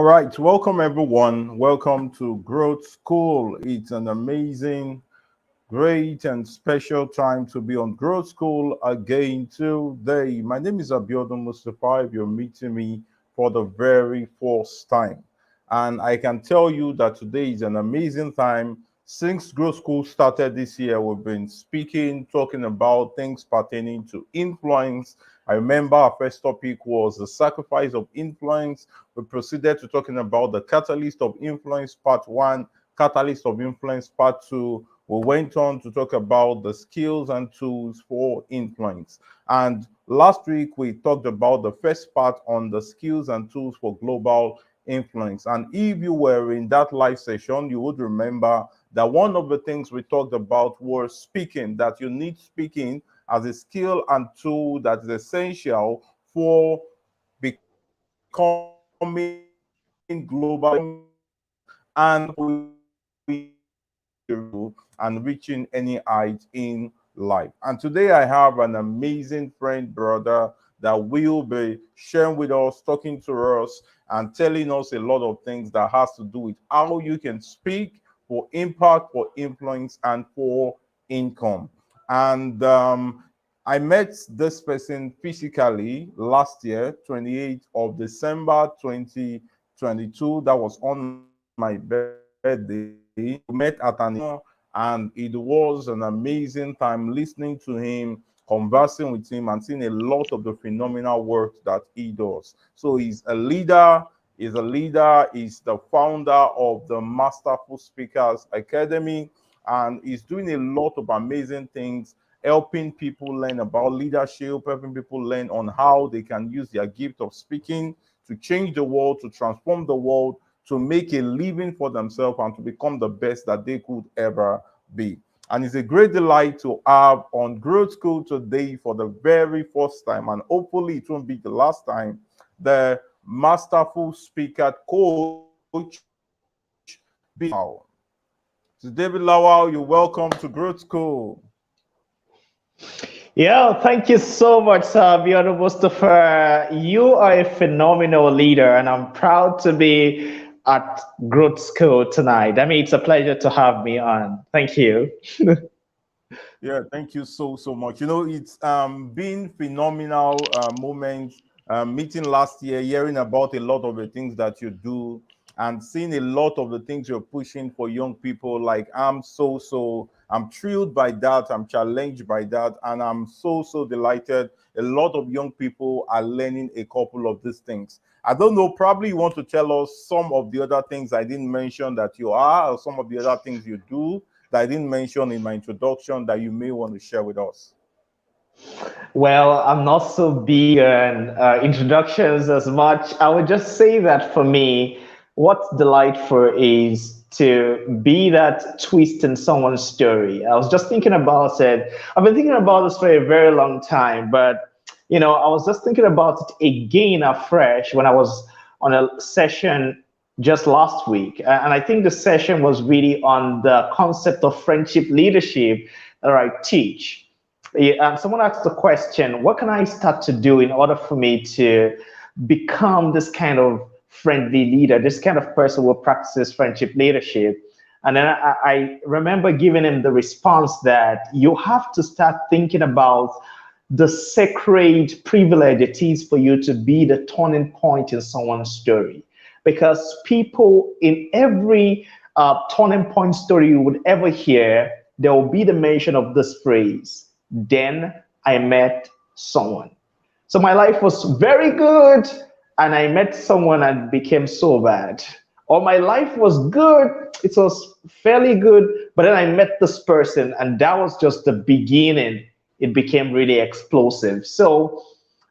All right, welcome everyone. Welcome to Growth School. It's an amazing, great, and special time to be on Growth School again today. My name is Abiodun Mustafa. If you're meeting me for the very first time, and I can tell you that today is an amazing time. Since Growth School started this year, we've been speaking, talking about things pertaining to influence. I remember our first topic was the sacrifice of influence. We proceeded to talking about the catalyst of influence part one, catalyst of influence part two. We went on to talk about the skills and tools for influence. And last week we talked about the first part on the skills and tools for global influence. And if you were in that live session, you would remember that one of the things we talked about was speaking, that you need speaking as a skill and tool that is essential for becoming global and and reaching any height in life. And today I have an amazing friend, brother, that will be sharing with us, talking to us, and telling us a lot of things that has to do with how you can speak for impact, for influence, and for income. And I met this person physically last year, 28th of December 2022. That was on my birthday. We met at an and it was an amazing time listening to him, conversing with him, and seeing a lot of the phenomenal work that he does. So he's the founder of the Masterful Speakers Academy, and he's doing a lot of amazing things, helping people learn about leadership, helping people learn on how they can use their gift of speaking to change the world, to transform the world, to make a living for themselves, and to become the best that they could ever be. And it's a great delight to have on Growth School today for the very first time, and hopefully it won't be the last time, the Masterful Speaker Coach, Lawal. So David Lawal, you're welcome to Growth School. Yeah, thank you so much, Bjorn Mustafa. You are a phenomenal leader, and I'm proud to be at Growth School tonight. I mean, it's a pleasure to have me on. Thank you. Yeah, thank you so much. You know, it's been phenomenal moments meeting last year, hearing about a lot of the things that you do and seeing a lot of the things you're pushing for young people. Like I'm thrilled by that. I'm challenged by that, and I'm so delighted. A lot of young people are learning a couple of these things. I don't know, probably you want to tell us some of the other things I didn't mention that you are, or some of the other things you do that I didn't mention in my introduction that you may want to share with us. Well, I'm not so big on introductions as much. I would just say that for me, what's delightful is to be that twist in someone's story. I was just thinking about it. I've been thinking about this for a very long time, but I was just thinking about it again afresh when I was on a session just last week. And I think the session was really on the concept of friendship leadership that I teach. Yeah, someone asked the question, what can I start to do in order for me to become this kind of friendly leader, this kind of person who practices friendship leadership? And then I remember giving him the response that you have to start thinking about the sacred privilege it is for you to be the turning point in someone's story. Because people in every turning point story you would ever hear, there will be the mention of this phrase, then I met someone. So my life was very good, and I met someone and became so bad. Or my life was good, it was fairly good, but then I met this person, and that was just the beginning. It became really explosive. So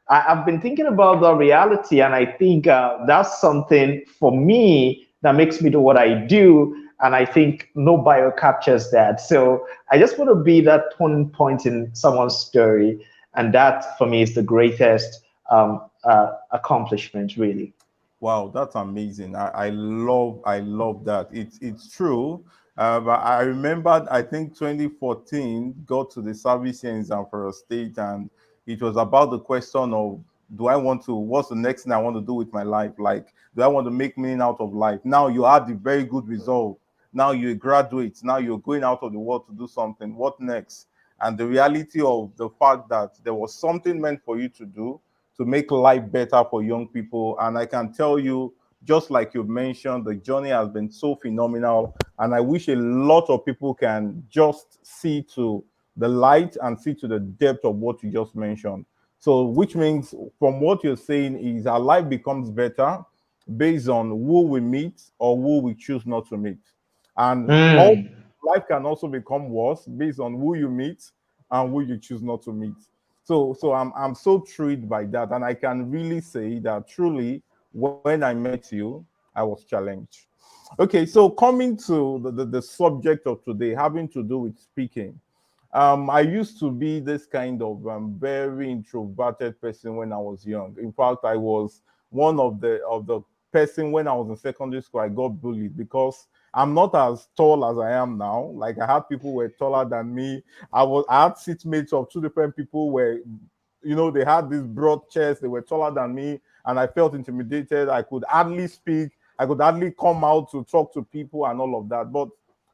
I've been thinking about the reality, and I think that's something for me that makes me do what I do. And I think no bio captures that. So I just want to be that turning point in someone's story. And that for me is the greatest accomplishment, really. Wow, that's amazing. I love that. It's true. But I remembered, I think 2014 got to the service here in Zamfara State, and it was about the question of do I want to, what's the next thing I want to do with my life? Like, do I want to make meaning out of life? Now you had the very good result. Now you're a graduate. Now you're going out of the world to do something. What next? And the reality of the fact that there was something meant for you to do to make life better for young people. And I can tell you, just like you mentioned, the journey has been so phenomenal. And I wish a lot of people can just see to the light and see to the depth of what you just mentioned. So, which means from what you're saying is our life becomes better based on who we meet or who we choose not to meet. And all Mm. life can also become worse based on who you meet and who you choose not to meet. So I'm so thrilled by that. And I can really say that truly when I met you, I was challenged. Okay, so coming to the subject of today, having to do with speaking. I used to be this kind of very introverted person when I was young. In fact, I was one of the person when I was in secondary school. I got bullied because I'm not as tall as I am now. Like I had people who were taller than me. I had seatmates of two different people where, you know, they had this broad chest. They were taller than me, and I felt intimidated. I could hardly speak. I could hardly come out to talk to people and all of that. But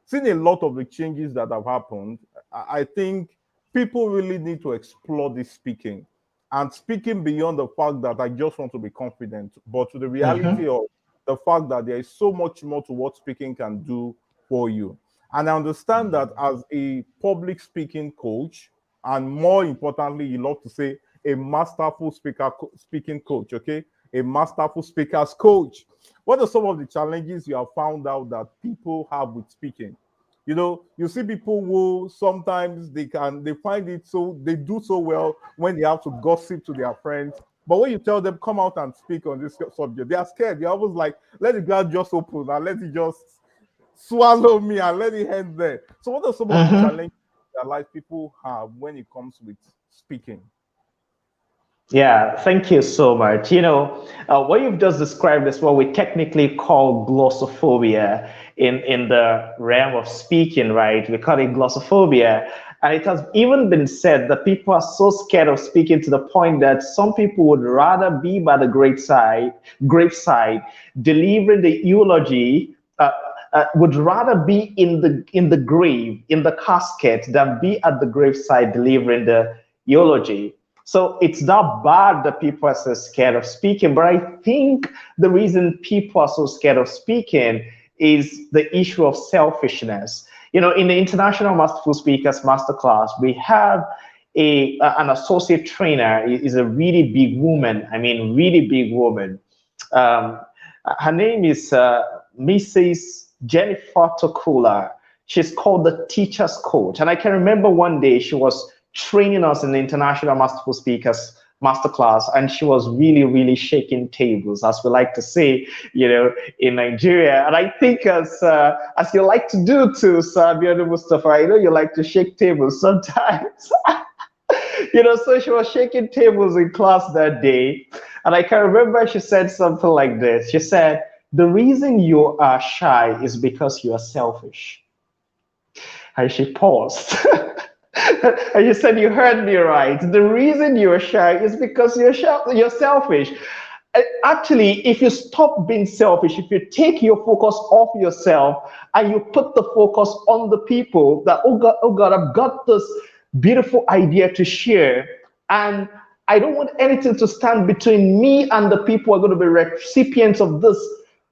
seeing a lot of the changes that have happened, I think people really need to explore this speaking and speaking beyond the fact that I just want to be confident, but to the reality Mm-hmm. of the fact that there is so much more to what speaking can do for you. And I understand that as a public speaking coach, and more importantly, you love to say a masterful speaking coach, okay? A masterful speaker's coach. What are some of the challenges you have found out that people have with speaking? You know, you see people who sometimes they find it so they do so well when they have to gossip to their friends, but when you tell them come out and speak on this subject, they are scared. They're always like, let the ground just open and let it just swallow me and let it end there. So what are some of the Mm-hmm. challenges that like people have when it comes with speaking? Yeah, thank you so much. What you've just described is what we technically call glossophobia in the realm of speaking, right? We call it glossophobia. And it has even been said that people are so scared of speaking to the point that some people would rather be by the graveside, delivering the eulogy, would rather be in the grave, in the casket, than be at the graveside delivering the eulogy. So it's not bad that people are so scared of speaking, but I think the reason people are so scared of speaking is the issue of selfishness. In the International Masterful Speakers Masterclass, we have an associate trainer. Is a really big woman. I mean, really big woman. Um, Her name is Mrs. Jennifer Tokula. She's called the teacher's coach. And I can remember one day she was training us in the International Masterful Speakers Masterclass, and she was really, really shaking tables, as we like to say, in Nigeria. And I think as you like to do too, Sabiano Mustafa, I know you like to shake tables sometimes. So she was shaking tables in class that day. And I can remember she said something like this. She said, the reason you are shy is because you are selfish. And she paused. And you said, you heard me right. The reason you're shy is because you're selfish. Actually, if you stop being selfish, if you take your focus off yourself and you put the focus on the people that, oh God, I've got this beautiful idea to share, and I don't want anything to stand between me and the people who are going to be recipients of this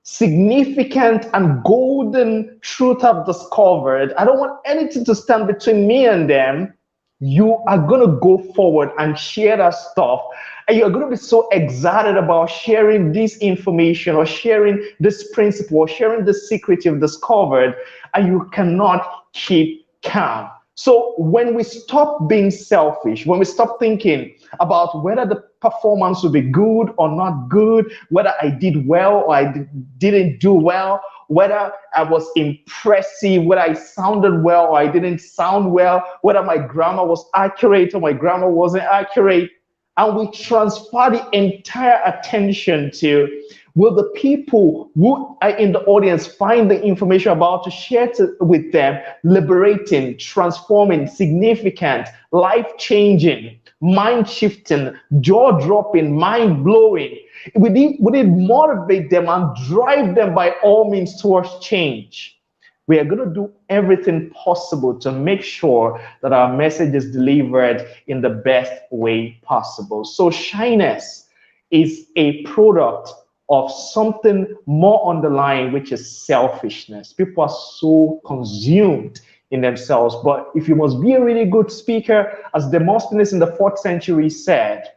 significant and golden truth I've discovered. I don't want anything to stand between me and them. You are going to go forward and share that stuff. And you're going to be so excited about sharing this information or sharing this principle or sharing this secret you've discovered, and you cannot keep calm. So when we stop being selfish, when we stop thinking about whether the performance will be good or not good, whether I did well or I didn't do well, whether I was impressive, whether I sounded well or I didn't sound well, whether my grammar was accurate or my grammar wasn't accurate, and we transfer the entire attention to, will the people who are in the audience find the information about to share with them liberating, transforming, significant, life-changing? mind shifting, jaw dropping, mind blowing. Would it motivate them and drive them by all means towards change? We are going to do everything possible to make sure that our message is delivered in the best way possible. So, shyness is a product of something more underlying, which is selfishness. People are so consumed in themselves. But if you must be a really good speaker, as Demosthenes in the 4th century said,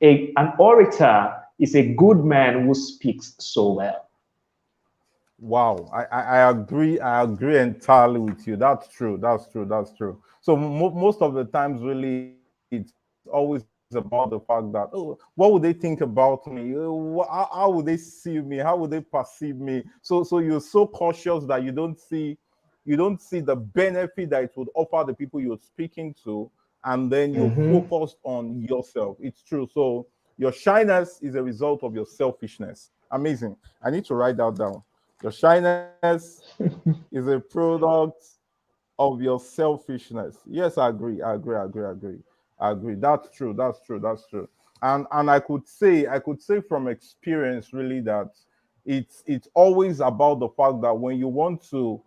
an orator is a good man who speaks so well. Wow, I agree entirely with you. That's true. That's true. That's true. So most of the times, really, it's always about the fact that, oh, what would they think about me? How would they see me? How would they perceive me? So you're so cautious that you don't see the benefit that it would offer the people you're speaking to, and then you're Mm-hmm. focused on yourself. It's true. So your shyness is a result of your selfishness. Amazing. I need to write that down. Your shyness is a product of your selfishness. Yes, I agree. I agree. I agree. I agree. I agree. That's true. That's true. That's true. And I could say from experience really that it's always about the fact that when you want to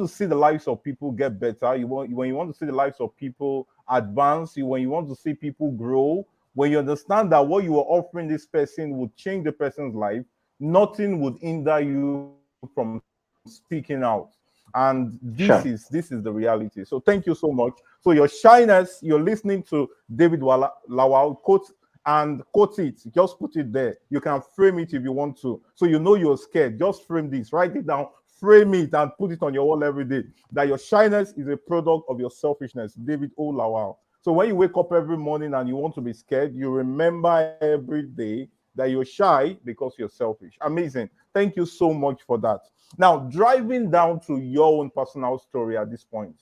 see the lives of people get better, when you want to see the lives of people advance, when you want to see people grow, when you understand that what you are offering this person would change the person's life, nothing would hinder you from speaking out. And this is the Sure. reality. So thank you so much. So your shyness, you're listening to David Lawal quote, and quote it. Just put it there. You can frame it if you want to. So you know you're scared. Just frame this. Write it down. Frame it and put it on your wall every day. That your shyness is a product of your selfishness. David O. Lawal. So when you wake up every morning and you want to be scared, you remember every day that you're shy because you're selfish. Amazing. Thank you so much for that. Now, driving down to your own personal story at this point,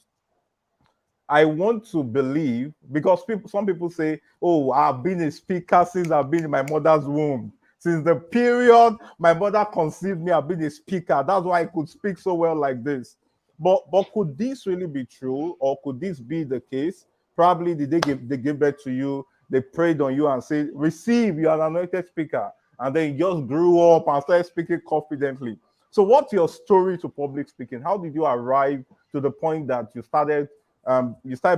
I want to believe because some people say, "Oh, I've been a speaker since I've been in my mother's womb. Since the period my mother conceived me, I've been a speaker. That's why I could speak so well like this." But could this really be true, or could this be the case? Probably did they give birth to you, they prayed on you and said, "Receive, you are an anointed speaker," and then you just grew up and started speaking confidently. So, what's your story to public speaking? How did you arrive to the point that you started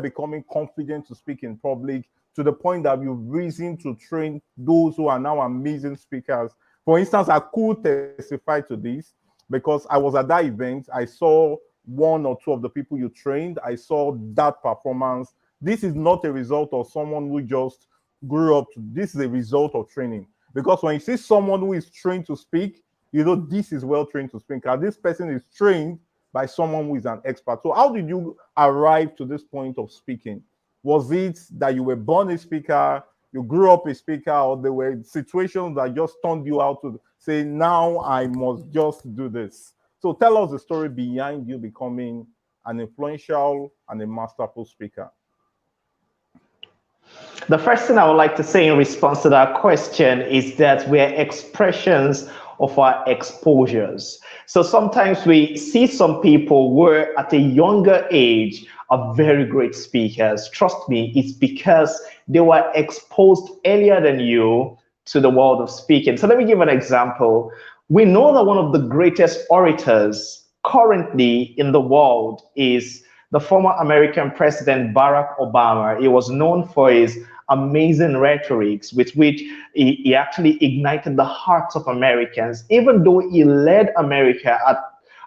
becoming confident to speak in public to the point that you've reason to train those who are now amazing speakers? For instance, I could testify to this because I was at that event. I saw one or two of the people you trained. I saw that performance. This is not a result of someone who just grew up. This is a result of training. Because when you see someone who is trained to speak, you know this is well trained to speak. And this person is trained by someone who is an expert. So, how did you arrive to this point of speaking? Was it that you were born a speaker, you grew up a speaker, or there were situations that just turned you out to say, now I must just do this? So, tell us the story behind you becoming an influential and a masterful speaker. The first thing I would like to say in response to that question is that we're expressions of our exposures. So sometimes we see some people were at a younger age are very great speakers. Trust me, it's because they were exposed earlier than you to the world of speaking. So let me give an example. We know that one of the greatest orators currently in the world is the former American President Barack Obama. He was known for his amazing rhetorics with which he actually ignited the hearts of Americans, even though he led America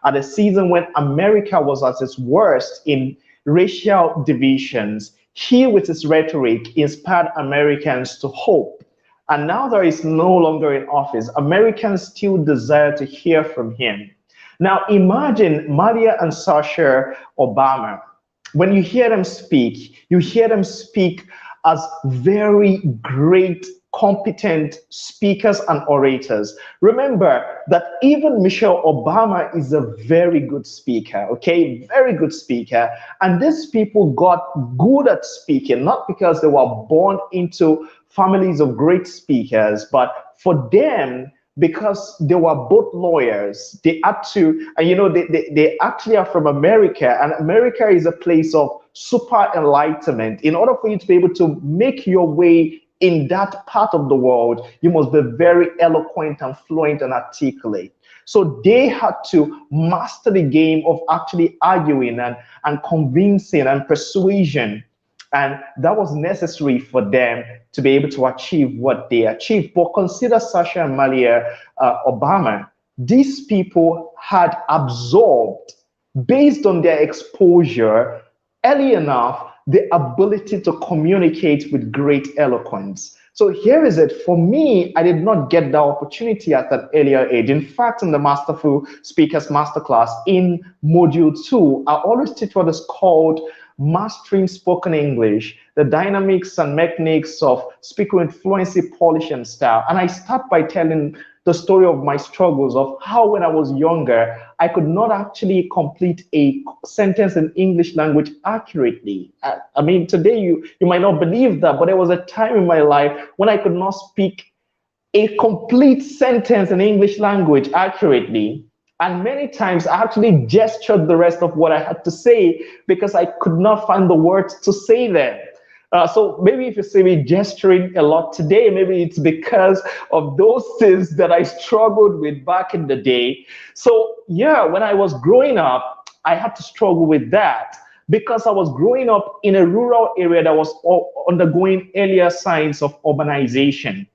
at a season when America was at its worst in racial divisions. He, with his rhetoric, inspired Americans to hope. And now that he's no longer in office, Americans still desire to hear from him. Now imagine Maria and Sasha Obama. When you hear them speak as very great, competent speakers and orators. Remember that even Michelle Obama is a very good speaker, okay? Very good speaker. And these people got good at speaking, not because they were born into families of great speakers, but for them, because they were both lawyers, they had to, and they actually are from America, and America is a place of super enlightenment. In order for you to be able to make your way in that part of the world, you must be very eloquent and fluent and articulate. So they had to master the game of actually arguing and convincing and persuasion. And that was necessary for them to be able to achieve what they achieved. But consider Sasha and Malia Obama. These people had absorbed, based on their exposure, early enough, the ability to communicate with great eloquence. So here is it. For me, I did not get the opportunity at that earlier age. In fact, in the Masterful Speakers Masterclass in Module 2, I always teach what is called Mastering Spoken English, the dynamics and mechanics of speaking with fluency, polish, and style. And I start by telling the story of my struggles of how when I was younger, I could not actually complete a sentence in English language accurately. I mean, today you might not believe that, but there was a time in my life when I could not speak a complete sentence in English language accurately. And many times I actually gestured the rest of what I had to say because I could not find the words to say them. So maybe if you see me gesturing a lot today, maybe it's because of those things that I struggled with back in the day. So yeah, when I was growing up, I had to struggle with that because I was growing up in a rural area that was undergoing earlier signs of urbanization.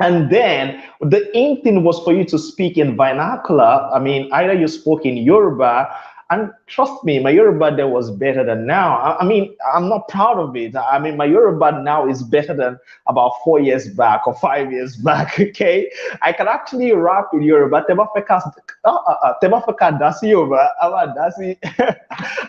And then the aim thing was for you to speak in vernacular. I mean, either you spoke in Yoruba, and trust me, my Yoruba then was better than now. I mean, I'm not proud of it. I mean, my Yoruba now is better than about 4 years back or 5 years back. Okay, I can actually rap in Yoruba. Temafeka dasi Yoruba, awa dasi,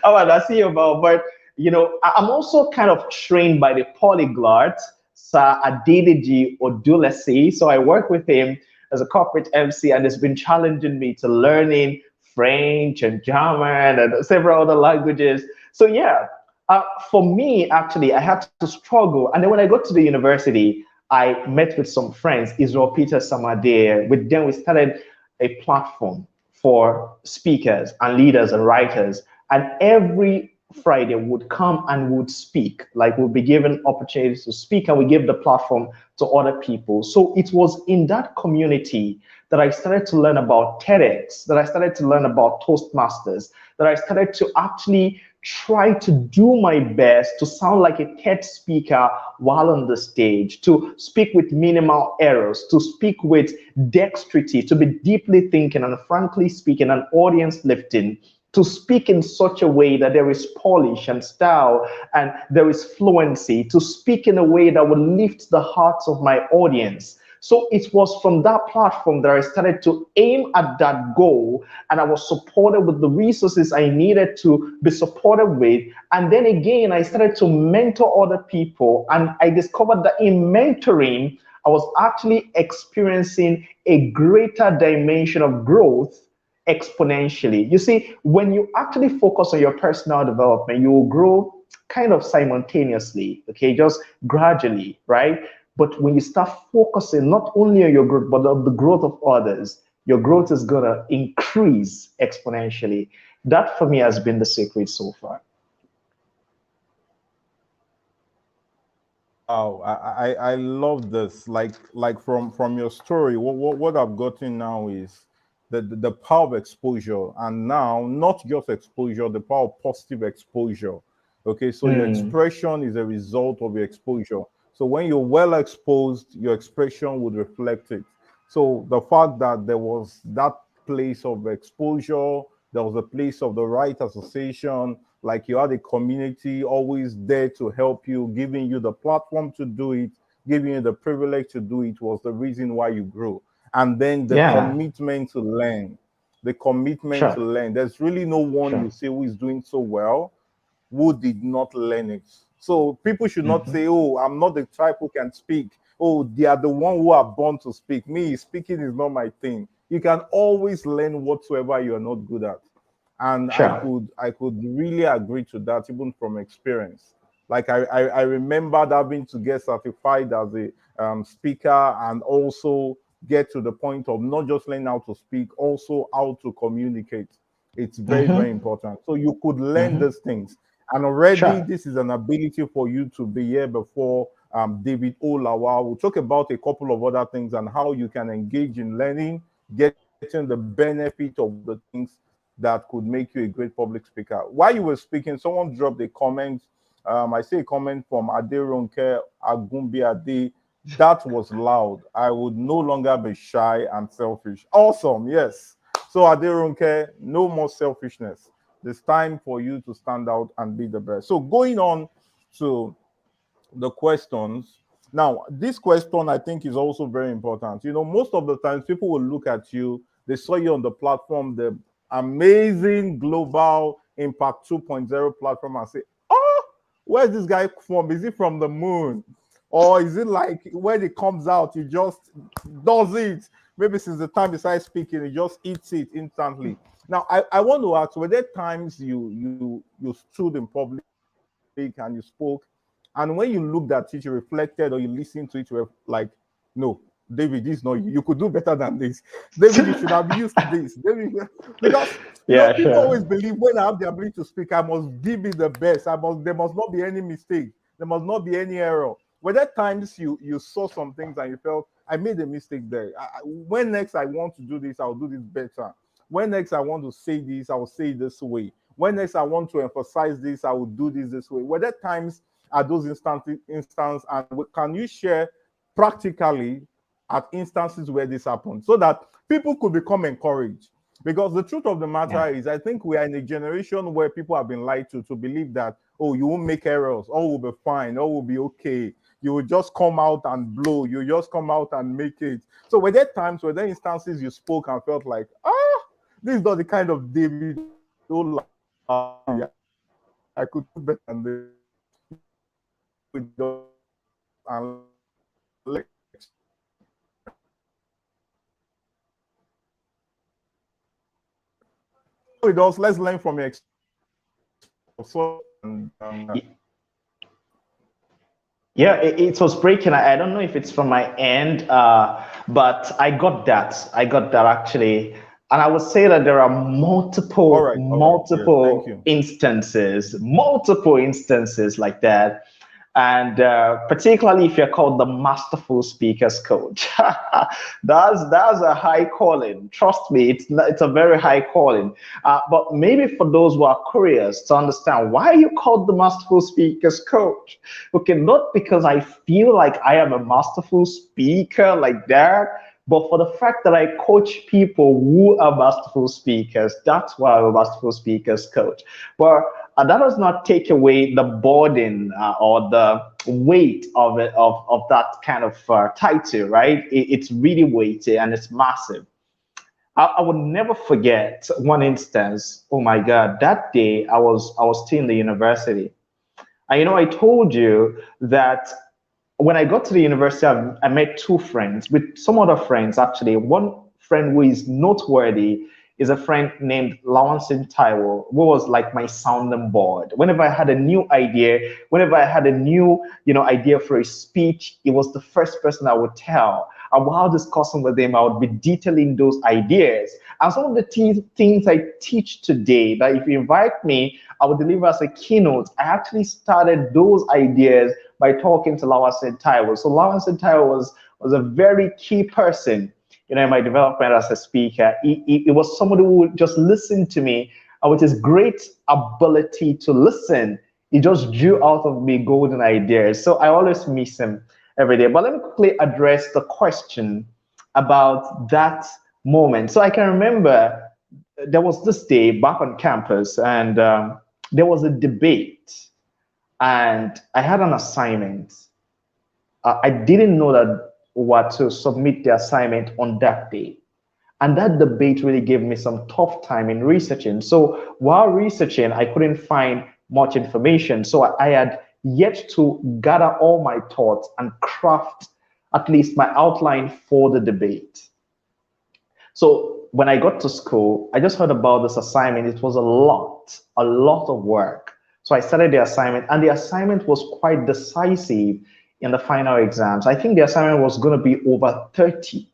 awa dasi Yoruba. But you know, I'm also kind of trained by the polyglot. Sir Adeliji Odulesi. So I work with him as a corporate MC, and it's been challenging me to learning French and German and several other languages. So yeah, for me, actually, I had to struggle. And then when I got to the university, I met with some friends, Israel Peter Samade. With them, we started a platform for speakers and leaders and writers. And every Friday would come and would speak, like we'll be given opportunities to speak, and we give the platform to other people. So it was in that community that I started to learn about TEDx, that I started to learn about Toastmasters, that I started to actually try to do my best to sound like a TED speaker while on the stage, to speak with minimal errors, to speak with dexterity, to be deeply thinking and frankly speaking and audience lifting, to speak in such a way that there is polish and style and there is fluency, to speak in a way that would lift the hearts of my audience. So it was from that platform that I started to aim at that goal, and I was supported with the resources I needed to be supported with. And then again, I started to mentor other people, and I discovered that in mentoring, I was actually experiencing a greater dimension of growth exponentially. You see, when you actually focus on your personal development, you will grow kind of simultaneously, okay, just gradually, right? But when you start focusing not only on your growth, but on the growth of others, your growth is going to increase exponentially. That for me has been the secret so far. Oh, I love this. Like from your story, what I've gotten now is the power of exposure, and now not just exposure, the power of positive exposure. Okay, so your Mm, expression is a result of your exposure. So when you're well exposed, your expression would reflect it. So the fact that there was that place of exposure, there was a place of the right association, like you had a community always there to help you, giving you the platform to do it, giving you the privilege to do it, was the reason why you grew. And then the yeah, commitment to learn, the commitment to sure, learn. There's really no one you sure. say who is doing so well who did not learn it. So people should not Hmm. say, "Oh, I'm not the type who can speak. Oh, they are the one who are born to speak. Me, speaking is not my thing." You can always learn whatsoever you are not good at, and I Sure. could I could really agree to that even from experience. Like I remembered having to get certified as a speaker, and also get to the point of not just learning how to speak, also how to communicate. It's very, very Hmm. important. So you could learn Hmm. these things. And already, Sure. this is an ability for you to be here before David O. Lawal. We'll talk about a couple of other things and how you can engage in learning, getting the benefit of the things that could make you a great public speaker. While you were speaking, someone dropped a comment. I see a comment from Aderonke Agumbiade. That was loud. I would no longer be shy and selfish. Awesome. Yes. So Aderonke, no more selfishness. It's time for you to stand out and be the best. So going on to the questions. Now, this question I think is also very important. You know, most of the times people will look at you, they saw you on the platform, the amazing global impact 2.0 platform, and say, oh, where's this guy from? Is he from the moon? Or is it like when it comes out, he just does it? Maybe since the time he started speaking, he just eats it instantly. Now, I want to ask, were there times you stood in public and you spoke, and when you looked at it, you reflected or you listened to it, you were like, no, David, this is not you. You could do better than this. David, you should have used this. David, because Yeah, people always sure. believe when I have the ability to speak, I must give it the best. There must not be any mistake. There must not be any error. Were there times you saw some things and you felt I made a mistake there? When next I want to do this, I'll do this better. When next I want to say this, I will say it this way. When next I want to emphasize this, I will do this way. Were there times at those instances, and can you share practically at instances where this happened so that people could become encouraged? Because the truth of the matter Yeah. is, I think we are in a generation where people have been lied to believe that, oh, you won't make errors, all will be fine, all will be okay. You will just come out and blow, you just come out and make it. So were there times, were there instances you spoke and felt like, ah, this is not the kind of David Ola I could do better than this. You know, you can share with us and let's with us. Let's learn from your experience of such Yeah, it was breaking. I don't know if it's from my end, but I got that. I got that actually. And I would say that there are all right, yes, thank you. multiple instances like that. And particularly if you're called the masterful speakers coach, that's a high calling. Trust me, it's a very high calling. But maybe for those who are curious to understand why you called the masterful speakers coach, okay, not because I feel like I am a masterful speaker like that, but for the fact that I coach people who are masterful speakers, that's why I'm a masterful speakers coach. But that does not take away the burden or the weight of it, of that kind of title, right? It's really weighty and it's massive. I would never forget one instance. Oh my God, that day I was still in the university. And I told you that when I got to the university, I met two friends with some other friends actually. One friend who is noteworthy is a friend named Lawal Taiwo, who was like my sounding board. Whenever I had a new idea, whenever I had a new, idea for a speech, it was the first person I would tell. And while discussing with him, I would be detailing those ideas. And some of the things I teach today, that if you invite me, I would deliver as a keynote. I actually started those ideas by talking to Lawal Taiwo. So Lawal Taiwo was a very key person in my development as a speaker. He was somebody who would just listen to me, and with his great ability to listen, he just drew out of me golden ideas. So I always miss him every day. But let me quickly address the question about that moment. So I can remember there was this day back on campus, and there was a debate, and I had an assignment. I didn't know that what to submit the assignment on that day. And that debate really gave me some tough time in researching. So while researching, I couldn't find much information. So I had yet to gather all my thoughts and craft at least my outline for the debate. So when I got to school, I just heard about this assignment. It was a lot of work. So I started the assignment, and the assignment was quite decisive in the final exams. I think the assignment was going to be over 30,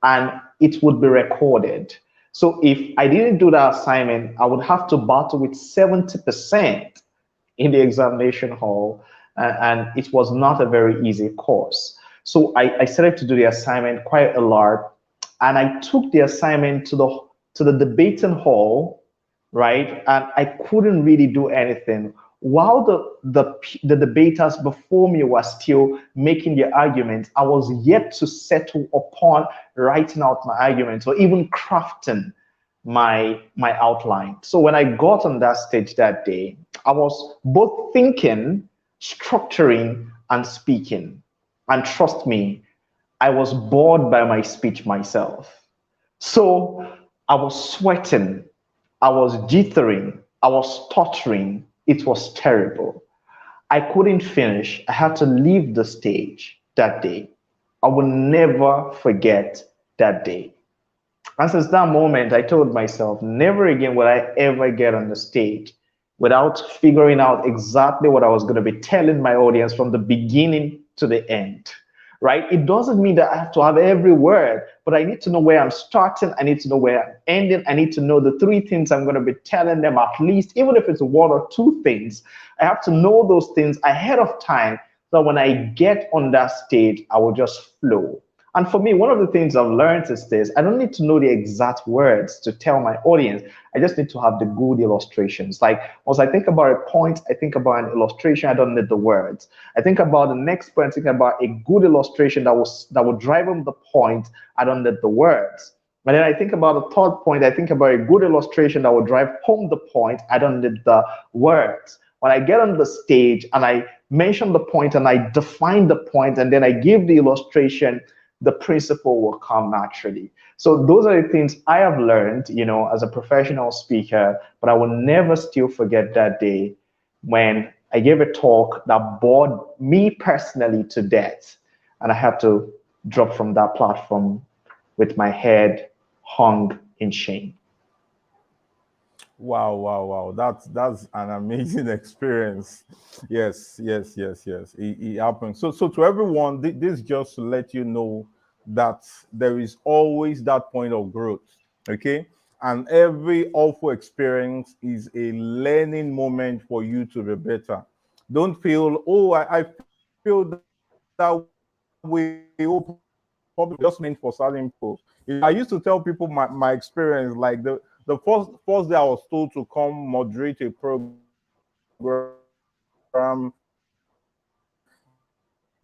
and it would be recorded. So if I didn't do that assignment, I would have to battle with 70% in the examination hall, and it was not a very easy course. So I started to do the assignment quite a lot, and I took the assignment to the debating hall, right? And I couldn't really do anything while the debaters before me were still making their arguments. I was yet to settle upon writing out my arguments or even crafting my outline. So when I got on that stage that day, I was both thinking, structuring, and speaking. And trust me, I was bored by my speech myself. So I was sweating, I was jittering, I was stuttering. It was terrible. I couldn't finish. I had to leave the stage that day. I will never forget that day. And since that moment, I told myself, never again will I ever get on the stage without figuring out exactly what I was going to be telling my audience from the beginning to the end. Right? It doesn't mean that I have to have every word, but I need to know where I'm starting. I need to know where I'm ending. I need to know the three things I'm going to be telling them at least, even if it's one or two things. I have to know those things ahead of time so that when I get on that stage, I will just flow. And for me, one of the things I've learned is this: I don't need to know the exact words to tell my audience. I just need to have the good illustrations. Like, once I think about a point, I think about an illustration, I don't need the words. I think about the next point, think about a good illustration that will drive home the point, I don't need the words. And then I think about the third point, I think about a good illustration that will drive home the point, I don't need the words. When I get on the stage and I mention the point and I define the point and then I give the illustration, the principle will come naturally. So those are the things I have learned, as a professional speaker, but I will never still forget that day when I gave a talk that bored me personally to death. And I had to drop from that platform with my head hung in shame. Wow, wow, wow. That's an amazing experience. Yes, yes, yes, yes. It happens. So to everyone, this just to let you know that there is always that point of growth. Okay. And every awful experience is a learning moment for you to be better. Don't feel, oh, I feel that way. Oh, public just meant for certain people. I used to tell people my experience, like the first day I was told to come moderate a program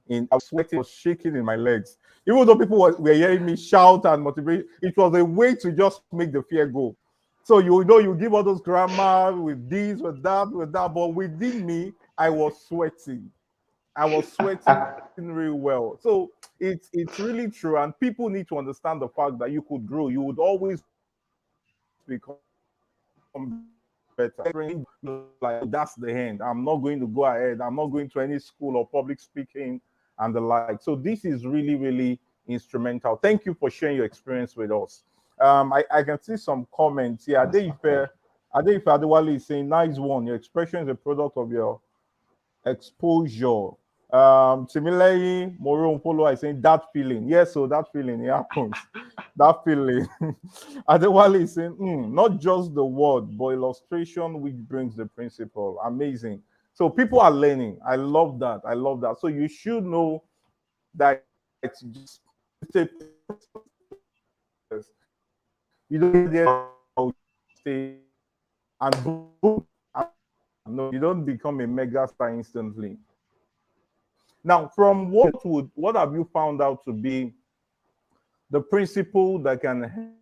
in I was sweating, I was shaking in my legs. Even though people were hearing me shout and motivate, it was a way to just make the fear go. So you give all those grammar with this, with that, but within me, I was sweating. I was sweating real well. So it's really true, and people need to understand the fact that you could grow. You would always become better. Like, oh, that's the end. I'm not going to go ahead. I'm not going to any school or public speaking and the like. So this is really, really instrumental. Thank you for sharing your experience with us. I can see some comments here. Adeyife Adewale is saying, nice one. Your expression is a product of your exposure. Similarly, Moro Polo is saying that feeling. Yes, so that feeling, it happens. That feeling. Adewale is saying, not just the word, but illustration which brings the principle. Amazing. So people are learning. I love that. I love that. So you should know that it's just it's a process. You don't get there stay and boom. No, you don't become a mega star instantly. Now, from what have you found out to be the principle that can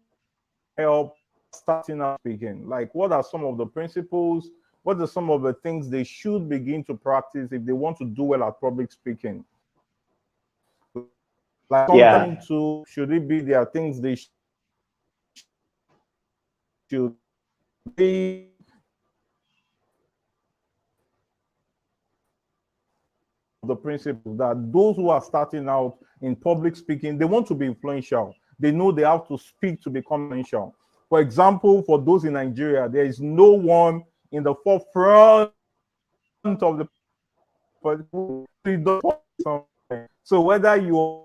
help starting out speaking? Like, what are some of the principles? What are some of the things they should begin to practice if they want to do well at public speaking? Like, something Yeah. to, should it be there are things they should they the principle that those who are starting out in public speaking, they want to be influential. They know they have to speak to become influential. For example, for those in Nigeria, there is no one in the forefront of the political. So whether you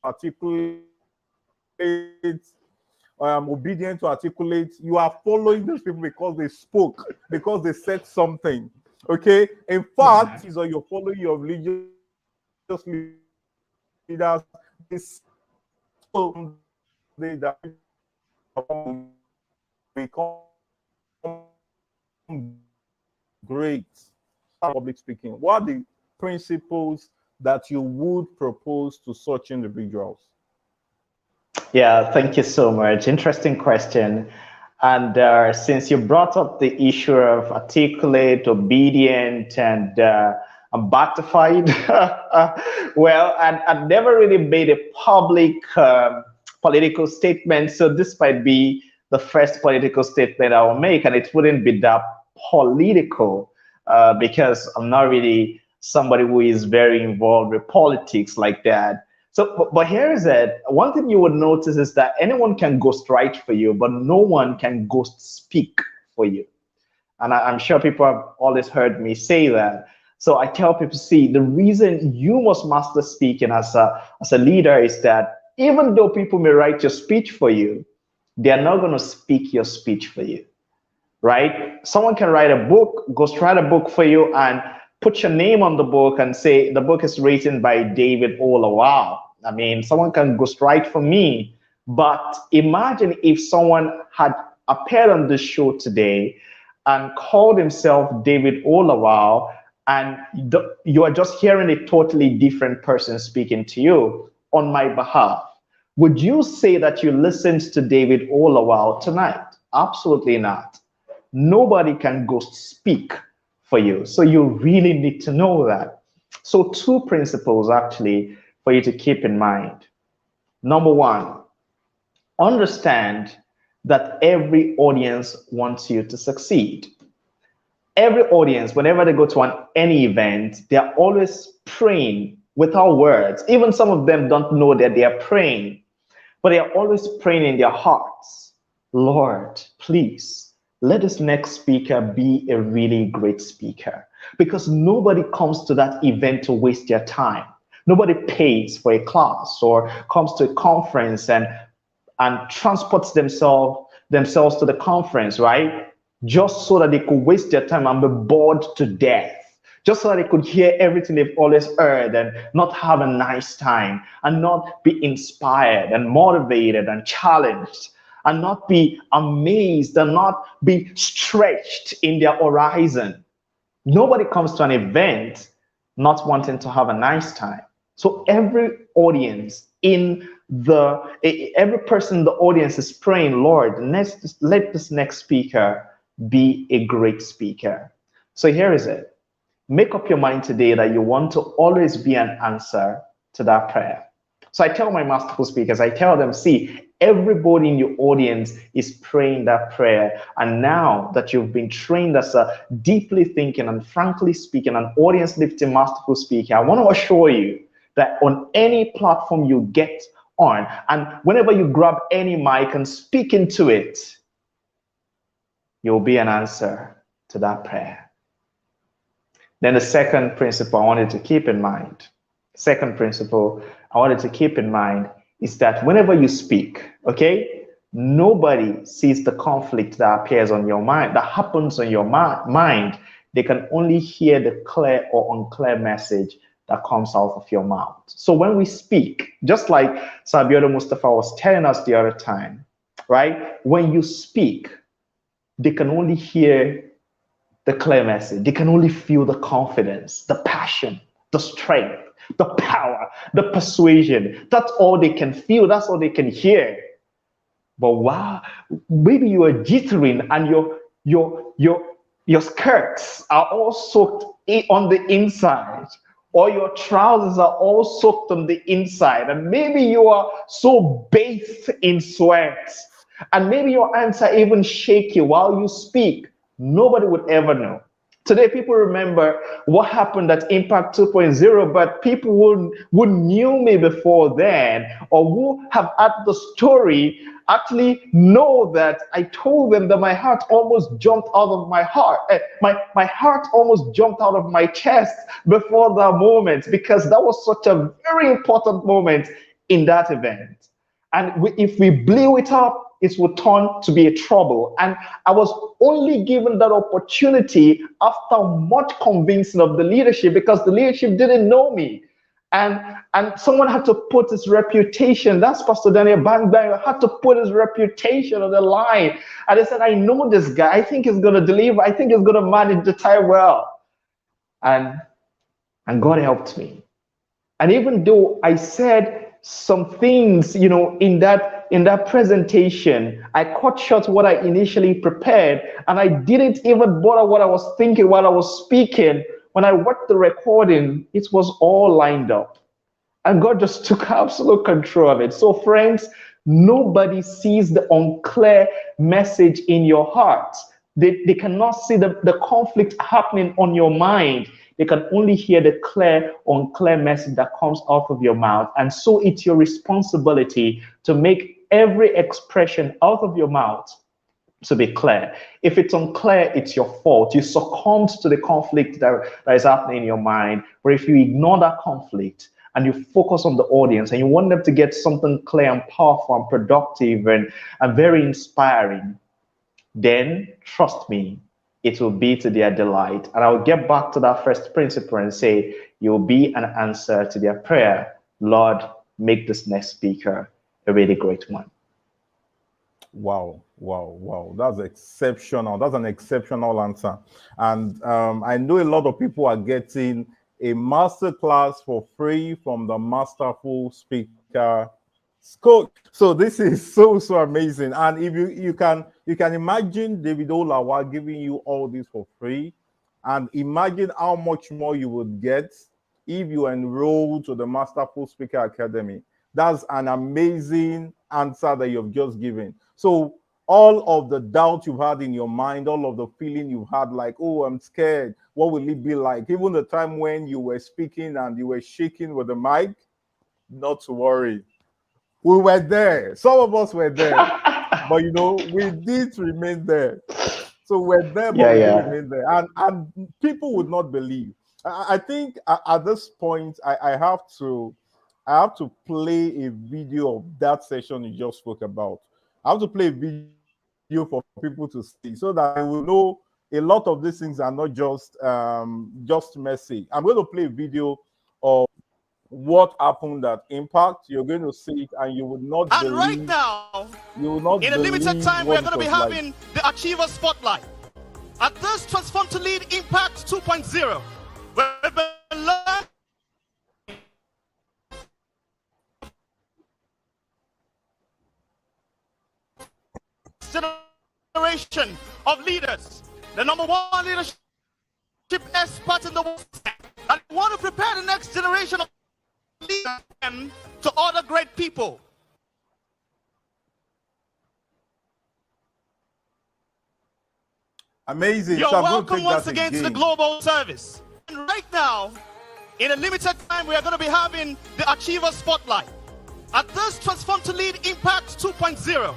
articulate or you obedient to articulate. You are following those people because they spoke, because they said something. Okay. In fact, is you're following your religious leaders. This they that become great public speaking. What are the principles that you would propose to such individuals? Yeah, thank you so much. Interesting question. And since you brought up the issue of articulate, obedient, and batified, well, I've never really made a public political statement, so this might be the first political statement I will make, and it wouldn't be that political because I'm not really somebody who is very involved with politics like that. So, but here is it. One thing you would notice is that anyone can ghostwrite for you, but no one can ghost speak for you. And I'm sure people have always heard me say that. So I tell people, see, the reason you must master speaking as a leader is that even though people may write your speech for you, they are not going to speak your speech for you, right? Someone can write a book, ghostwrite a book for you, and put your name on the book and say the book is written by David O. Lawal. I mean, someone can ghostwrite for me, but imagine if someone had appeared on this show today and called himself David O. Lawal, and you are just hearing a totally different person speaking to you on my behalf. Would you say that you listened to David O. Lawal tonight? Absolutely not. Nobody can ghost speak for you. So you really need to know that. So two principles actually for you to keep in mind. Number one, understand that every audience wants you to succeed. Every audience, whenever they go to any event, they're always praying without words. Even some of them don't know that they are praying, but they are always praying in their hearts. Lord, please, let this next speaker be a really great speaker, because nobody comes to that event to waste their time. Nobody pays for a class or comes to a conference and transports themselves to the conference, right? Just so that they could waste their time and be bored to death. Just so that they could hear everything they've always heard and not have a nice time and not be inspired and motivated and challenged and not be amazed and not be stretched in their horizon. Nobody comes to an event not wanting to have a nice time. So every audience every person in the audience is praying, Lord, let this next speaker be a great speaker. So here is it. Make up your mind today that you want to always be an answer to that prayer. So I tell my masterful speakers, I tell them, see, everybody in your audience is praying that prayer. And now that you've been trained as a deeply thinking and frankly speaking, an audience lifting masterful speaker, I want to assure you that on any platform you get on, and whenever you grab any mic and speak into it, you'll be an answer to that prayer. Then the second principle I wanted to keep in mind, is that whenever you speak, okay, nobody sees the conflict that appears on your mind, that happens on your mind. They can only hear the clear or unclear message that comes out of your mouth. So when we speak, just like Sabiodo Mustafa was telling us the other time, right? When you speak, they can only hear the clear message. They can only feel the confidence, the passion, the strength, the power, the persuasion. That's all they can feel. That's all they can hear. But wow, maybe you are jittering and your skirts are all soaked on the inside, or your trousers are all soaked on the inside, and maybe you are so bathed in sweat, and maybe your hands are even shaky while you speak. Nobody would ever know. Today, people remember what happened at Impact 2.0, but people who knew me before then, or who have had the story, actually know that I told them that my heart almost jumped out of my heart. My heart almost jumped out of my chest before that moment, because that was such a very important moment in that event. And if we blew it up, it would turn to be a trouble. And I was only given that opportunity after much convincing of the leadership, because the leadership didn't know me. And someone had to put his reputation. That's Pastor Daniel Bang Bang had to put his reputation on the line. And they said, I know this guy. I think he's going to deliver. I think he's going to manage the time well. And God helped me. And even though I said some things, in that presentation, I cut short what I initially prepared, and I didn't even bother what I was thinking while I was speaking. When I watched the recording, it was all lined up. And God just took absolute control of it. So, friends, nobody sees the unclear message in your heart. They cannot see the conflict happening on your mind. They can only hear the unclear message that comes out of your mouth. And so it's your responsibility to make every expression out of your mouth to be clear. If it's unclear, it's your fault. You succumbed to the conflict that is happening in your mind. But if you ignore that conflict and you focus on the audience and you want them to get something clear and powerful and productive and very inspiring, then trust me, it will be to their delight. And I'll get back to that first principle and say, you'll be an answer to their prayer. Lord, make this next speaker a really great one. Wow, wow, wow. That's exceptional. That's an exceptional answer. And I know a lot of people are getting a masterclass for free from the Masterful Speaker Coach. So this is so amazing. And if you can imagine David Lawal giving you all this for free, and imagine how much more you would get if you enroll to the Masterful Speaker Academy. That's an amazing answer that you've just given. So all of the doubt you've had in your mind, all of the feeling you've had, like, oh, I'm scared, what will it be like? Even the time when you were speaking and you were shaking with the mic, not to worry. We were there. Some of us were there, but we did remain there. So we're there, but we did remain there, and people would not believe. I think at this point, I have to play a video of that session you just spoke about. I have to play a video for people to see so that they will know a lot of these things are not just messy. I'm going to play a video of what happened at Impact. You're going to see it, and you would not believe. And right now, in a limited time, we're going to be having the Achiever Spotlight. At this Transform to Lead Impact 2.0, we've been learning generation of leaders, the number one leadership expert in the world, and we want to prepare the next generation of leaders to other great people. Amazing. You're welcome once again to the global service. And right now, in a limited time, we are going to be having the Achiever Spotlight. At this Transform to Lead Impact 2.0,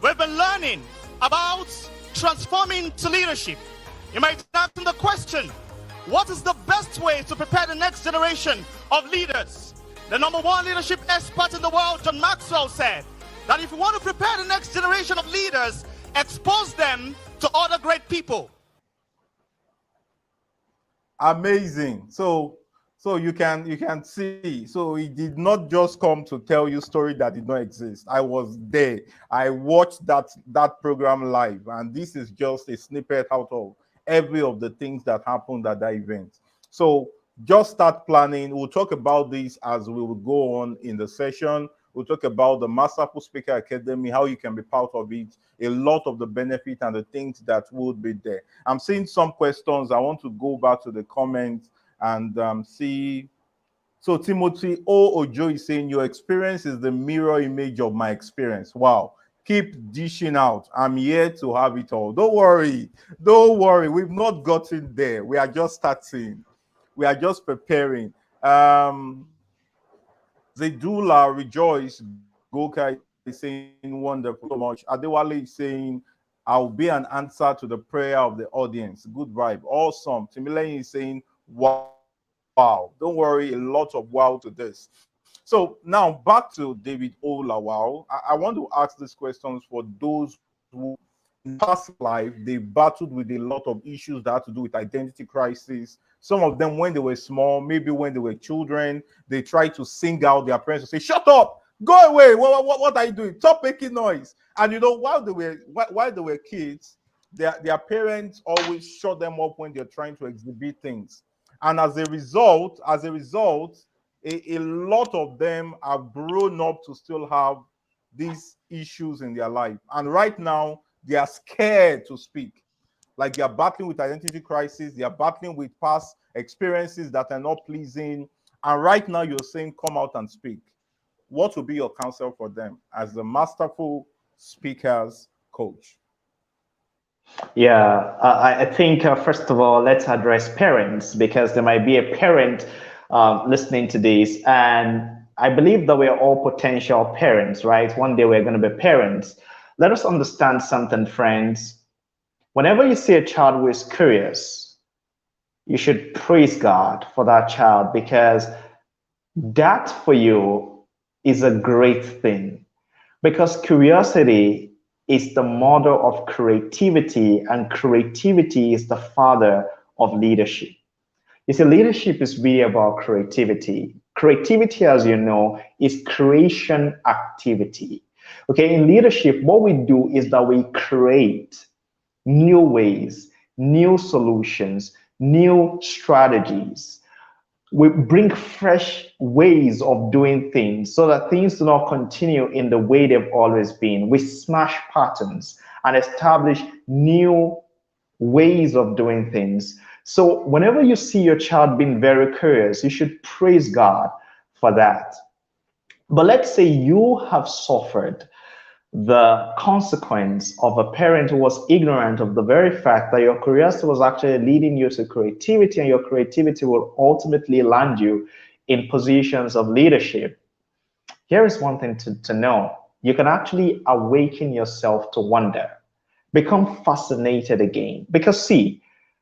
we've been learning about transforming to leadership. You might ask the question, what is the best way to prepare the next generation of leaders? The number one leadership expert in the world, John Maxwell, said that if you want to prepare the next generation of leaders, expose them to other great people. Amazing. So you can see. So he did not just come to tell you story that did not exist. I was there. I watched that program live, and this is just a snippet out of every of the things that happened at that event. So just start planning. We'll talk about this as we will go on in the session. We'll talk about the Masterful Speaker Academy, how you can be part of it, a lot of the benefit and the things that would be there. I'm seeing some questions. I want to go back to the comments and see. So Timothy Ojo is saying, your experience is the mirror image of my experience. Wow. Keep dishing out. I'm here to have it all. Don't worry. Don't worry. We've not gotten there. We are just starting. We are just preparing. Zedula Rejoice Goka is saying wonderful so much. Adewale is saying I'll be an answer to the prayer of the audience. Good vibe. Awesome. Timileyin is saying wow. Don't worry, a lot of wow to this. So now back to David O. Lawal. I want to ask these questions for those who in past life they battled with a lot of issues that had to do with identity crisis. Some of them when they were small, maybe when they were children, they tried to sing out their parents and say, "Shut up! Go away! What are you doing? Stop making noise!" And while they were kids, their parents always shut them up when they're trying to exhibit things. And as a result, a lot of them have grown up to still have these issues in their life. And right now, they are scared to speak. Like they are battling with identity crisis, they are battling with past experiences that are not pleasing. And right now, you're saying, come out and speak. What will be your counsel for them as the masterful speakers coach? Yeah, I think first of all, let's address parents because there might be a parent listening to this, and I believe that we are all potential parents, right? One day we're going to be parents. Let us understand something, friends. Whenever you see a child who is curious, you should praise God for that child because that for you is a great thing. Because curiosity is the mother of creativity, and creativity is the father of leadership. You see, leadership is really about creativity. Creativity, as you know, is creation activity. Okay, in leadership, what we do is that we create new ways, new solutions, new strategies. We bring fresh ways of doing things so that things do not continue in the way they've always been. We smash patterns and establish new ways of doing things. So whenever you see your child being very curious, you should praise God for that. But let's say you have suffered the consequence of a parent who was ignorant of the very fact that your curiosity was actually leading you to creativity, and your creativity will ultimately land you in positions of leadership. Here is one thing to know. You can actually awaken yourself to wonder, become fascinated again. Because see,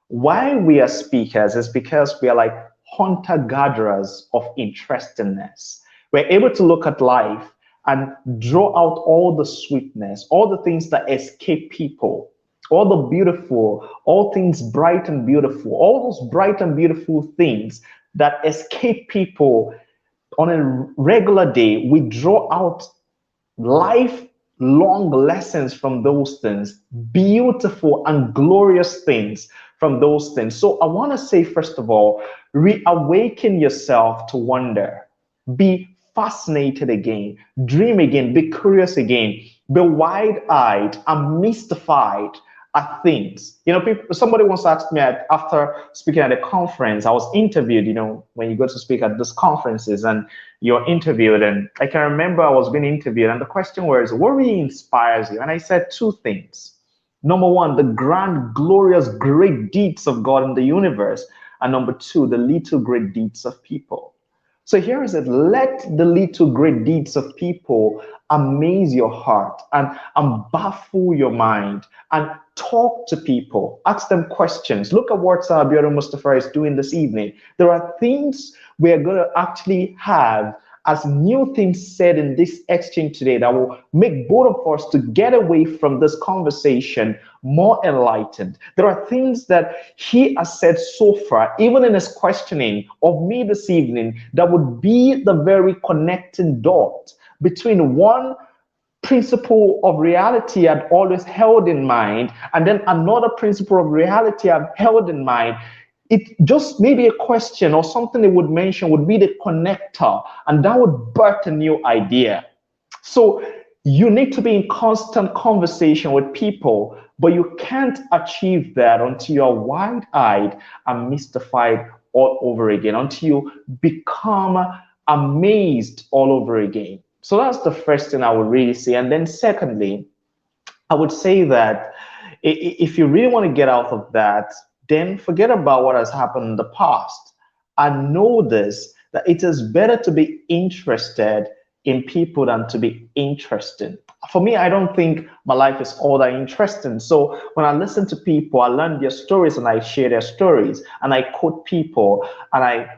why we are speakers is because we are like hunter-gatherers of interestingness. We're able to look at life and draw out all the sweetness, all the things that escape people, all the beautiful, all things bright and beautiful, all those bright and beautiful things that escape people on a regular day. We draw out lifelong lessons from those things, beautiful and glorious things from those things. So I want to say, first of all, reawaken yourself to wonder. Be fascinated again, dream again, be curious again, be wide-eyed and mystified at things. You know, somebody once asked me after speaking at a conference, I was interviewed, you know, when you go to speak at these conferences and you're interviewed, and I can remember I was being interviewed and the question was, what really inspires you? And I said two things. Number one, the grand, glorious, great deeds of God in the universe. And number two, the little great deeds of people. So here is it. Let the little great deeds of people amaze your heart and baffle your mind, and talk to people. Ask them questions. Look at what Abiodun Mustafa is doing this evening. There are things we are going to actually have as new things said in this exchange today that will make both of us to get away from this conversation more enlightened. There are things that he has said so far, even in his questioning of me this evening, that would be the very connecting dot between one principle of reality I'd always held in mind and then another principle of reality I've held in mind. It just maybe a question or something they would mention would be the connector, and that would birth a new idea. So you need to be in constant conversation with people, but you can't achieve that until you're wide-eyed and mystified all over again, until you become amazed all over again. So that's the first thing I would really say. And then secondly, I would say that if you really want to get out of that, then forget about what has happened in the past and know this, that it is better to be interested in people than to be interesting. for me, I don't think my life is all that interesting. So when I listen to people, I learn their stories and I share their stories and I quote people and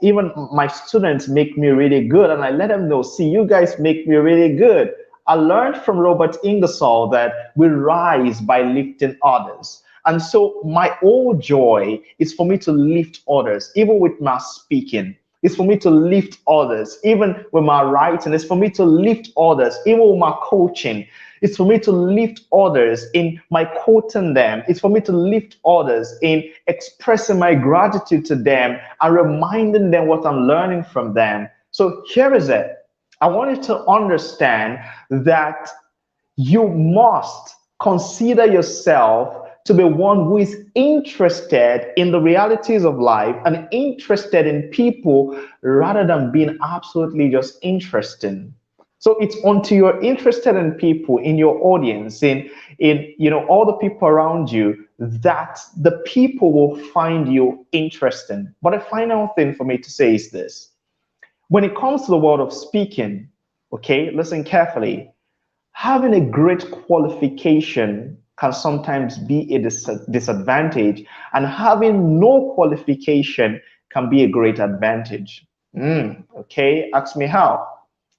even my students make me really good and I let them know, see, you guys make me really good. I learned from Robert Ingersoll that we rise by lifting others. And so my whole joy is for me to lift others, even with my speaking. It's for me to lift others, even with my writing. It's for me to lift others, even with my coaching. It's for me to lift others in my quoting them. It's for me to lift others in expressing my gratitude to them and reminding them what I'm learning from them. So here is it. I want you to understand that you must consider yourself to be one who is interested in the realities of life and interested in people rather than being absolutely just interesting. So it's until you're interested in people, in your audience, in all the people around you, that the people will find you interesting. But the final thing for me to say is this. When it comes to the world of speaking, okay, listen carefully. Having a great qualification can sometimes be a disadvantage, and having no qualification can be a great advantage. Okay, ask me how.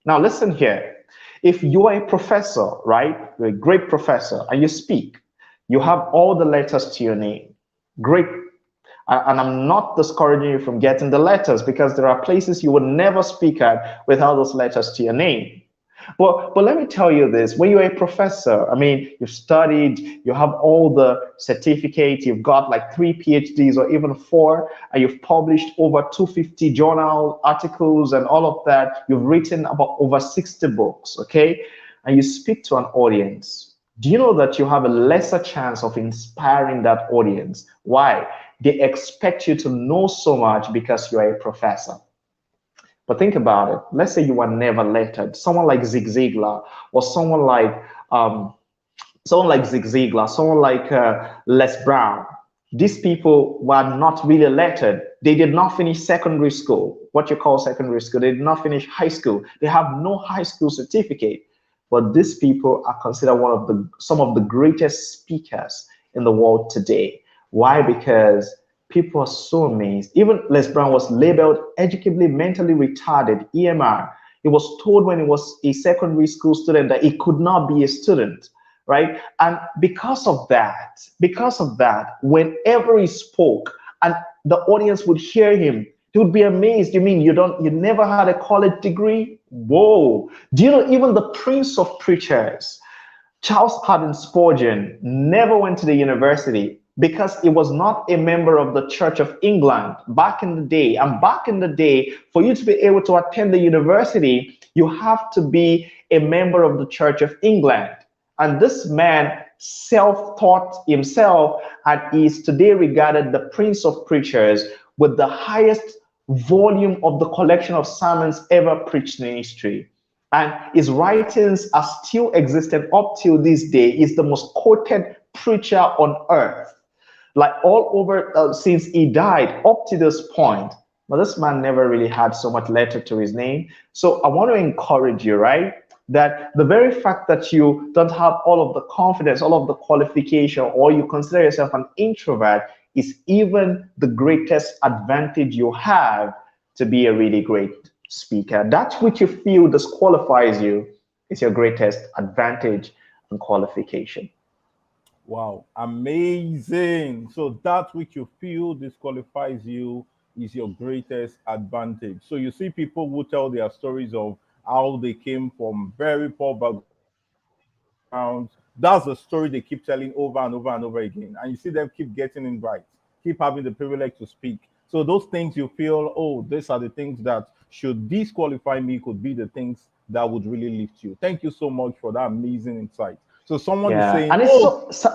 Now, listen here. If you are a professor, right, you're a great professor, and you speak, you have all the letters to your name. Great. And I'm not discouraging you from getting the letters because there are places you would never speak at without those letters to your name. But let me tell you this, when you're a professor, I mean, you've studied, you have all the certificates, you've got like 3 PhDs or even 4, and you've published over 250 journal articles and all of that. You've written about over 60 books, okay? And you speak to an audience. Do you know that you have a lesser chance of inspiring that audience? Why? They expect you to know so much because you're a professor. But think about it. Let's say you were never lettered. Someone like Zig Ziglar, or someone like Zig Ziglar, someone like Les Brown. These people were not really lettered. They did not finish secondary school, what you call secondary school. They did not finish high school. They have no high school certificate. But these people are considered some of the greatest speakers in the world today. Why? Because people are so amazed. Even Les Brown was labeled educatively mentally retarded, EMR. He was told when he was a secondary school student that he could not be a student, right? And because of that, whenever he spoke and the audience would hear him, they would be amazed. You mean you never had a college degree? Whoa. Do you know even the prince of preachers, Charles Haddon Spurgeon, never went to the university because he was not a member of the Church of England back in the day. And back in the day, for you to be able to attend the university, you have to be a member of the Church of England. And this man self-taught himself and is today regarded the prince of preachers with the highest volume of the collection of sermons ever preached in history. And his writings are still existent up till this day. He's the most quoted preacher on earth, like all over since he died up to this point. But this man never really had so much letter to his name. So I want to encourage you, right? That the very fact that you don't have all of the confidence, all of the qualification, or you consider yourself an introvert is even the greatest advantage you have to be a really great speaker. That which you feel disqualifies you is your greatest advantage and qualification. Wow, amazing. So that which you feel disqualifies you is your greatest advantage. So you see people who tell their stories of how they came from very poor backgrounds. That's the story they keep telling over and over and over again. And you see them keep getting it right, keep having the privilege to speak. So those things you feel, oh, these are the things that should disqualify me, could be the things that would really lift you. Thank you so much for that amazing insight. So someone is saying, and it's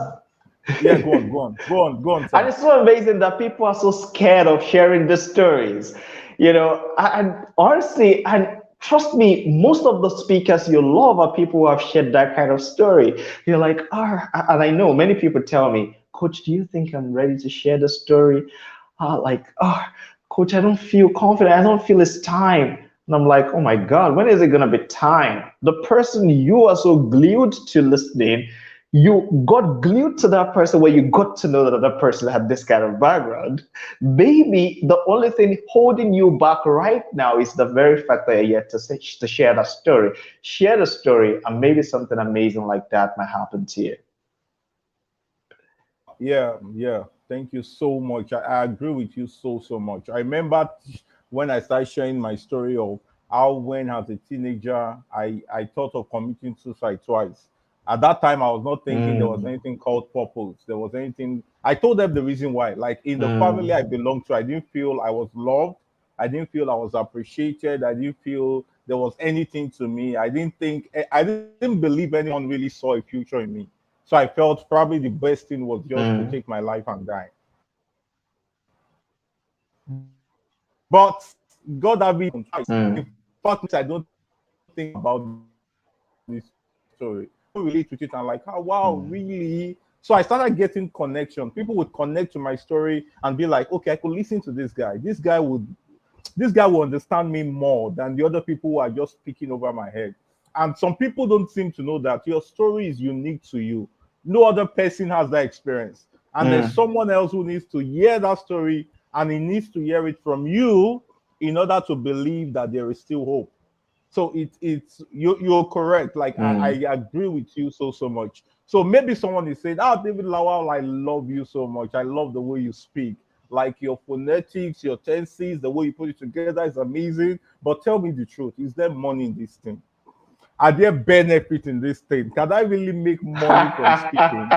yeah, go on. And it's so amazing that people are so scared of sharing the stories, and honestly, and trust me, most of the speakers you love are people who have shared that kind of story. You're like, and I know many people tell me, Coach, do you think I'm ready to share the story? Coach, I don't feel confident. I don't feel it's time. And I'm like, oh my God, when is it going to be time? The person you are so glued to listening, you got glued to that person where you got to know that that person had this kind of background. Maybe the only thing holding you back right now is the very fact that you're yet to share that story. Share the story, and maybe something amazing like that might happen to you. Yeah, yeah. Thank you so much. I agree with you so much. I remember when I started sharing my story of how when as a teenager I thought of committing suicide twice. At that time I was not thinking there was Mm, anything called purpose. There was anything I told them the reason why. Like in the family mm, I belonged to, I didn't feel I was loved. I didn't feel I was appreciated. I didn't feel there was anything to me. I didn't believe anyone really saw a future in me. So I felt probably the best thing was just to mm, take my life and die. But God have been twice. In mm, fact, I don't think about this story. People relate with it and like, oh wow, really? So I started getting connection. People would connect to my story and be like, okay, I could listen to this guy. This guy will understand me more than the other people who are just speaking over my head. And some people don't seem to know that your story is unique to you. No other person has that experience. And there's mm, someone else who needs to hear that story and he needs to hear it from you in order to believe that there is still hope. So you're correct. Like I mm. agree with you so much. So maybe someone is saying, "Ah, David Lawal, I love you so much. I love the way you speak. Like your phonetics, your tenses, the way you put it together is amazing. But tell me the truth: is there money in this thing? Are there benefits in this thing? Can I really make money from speaking?"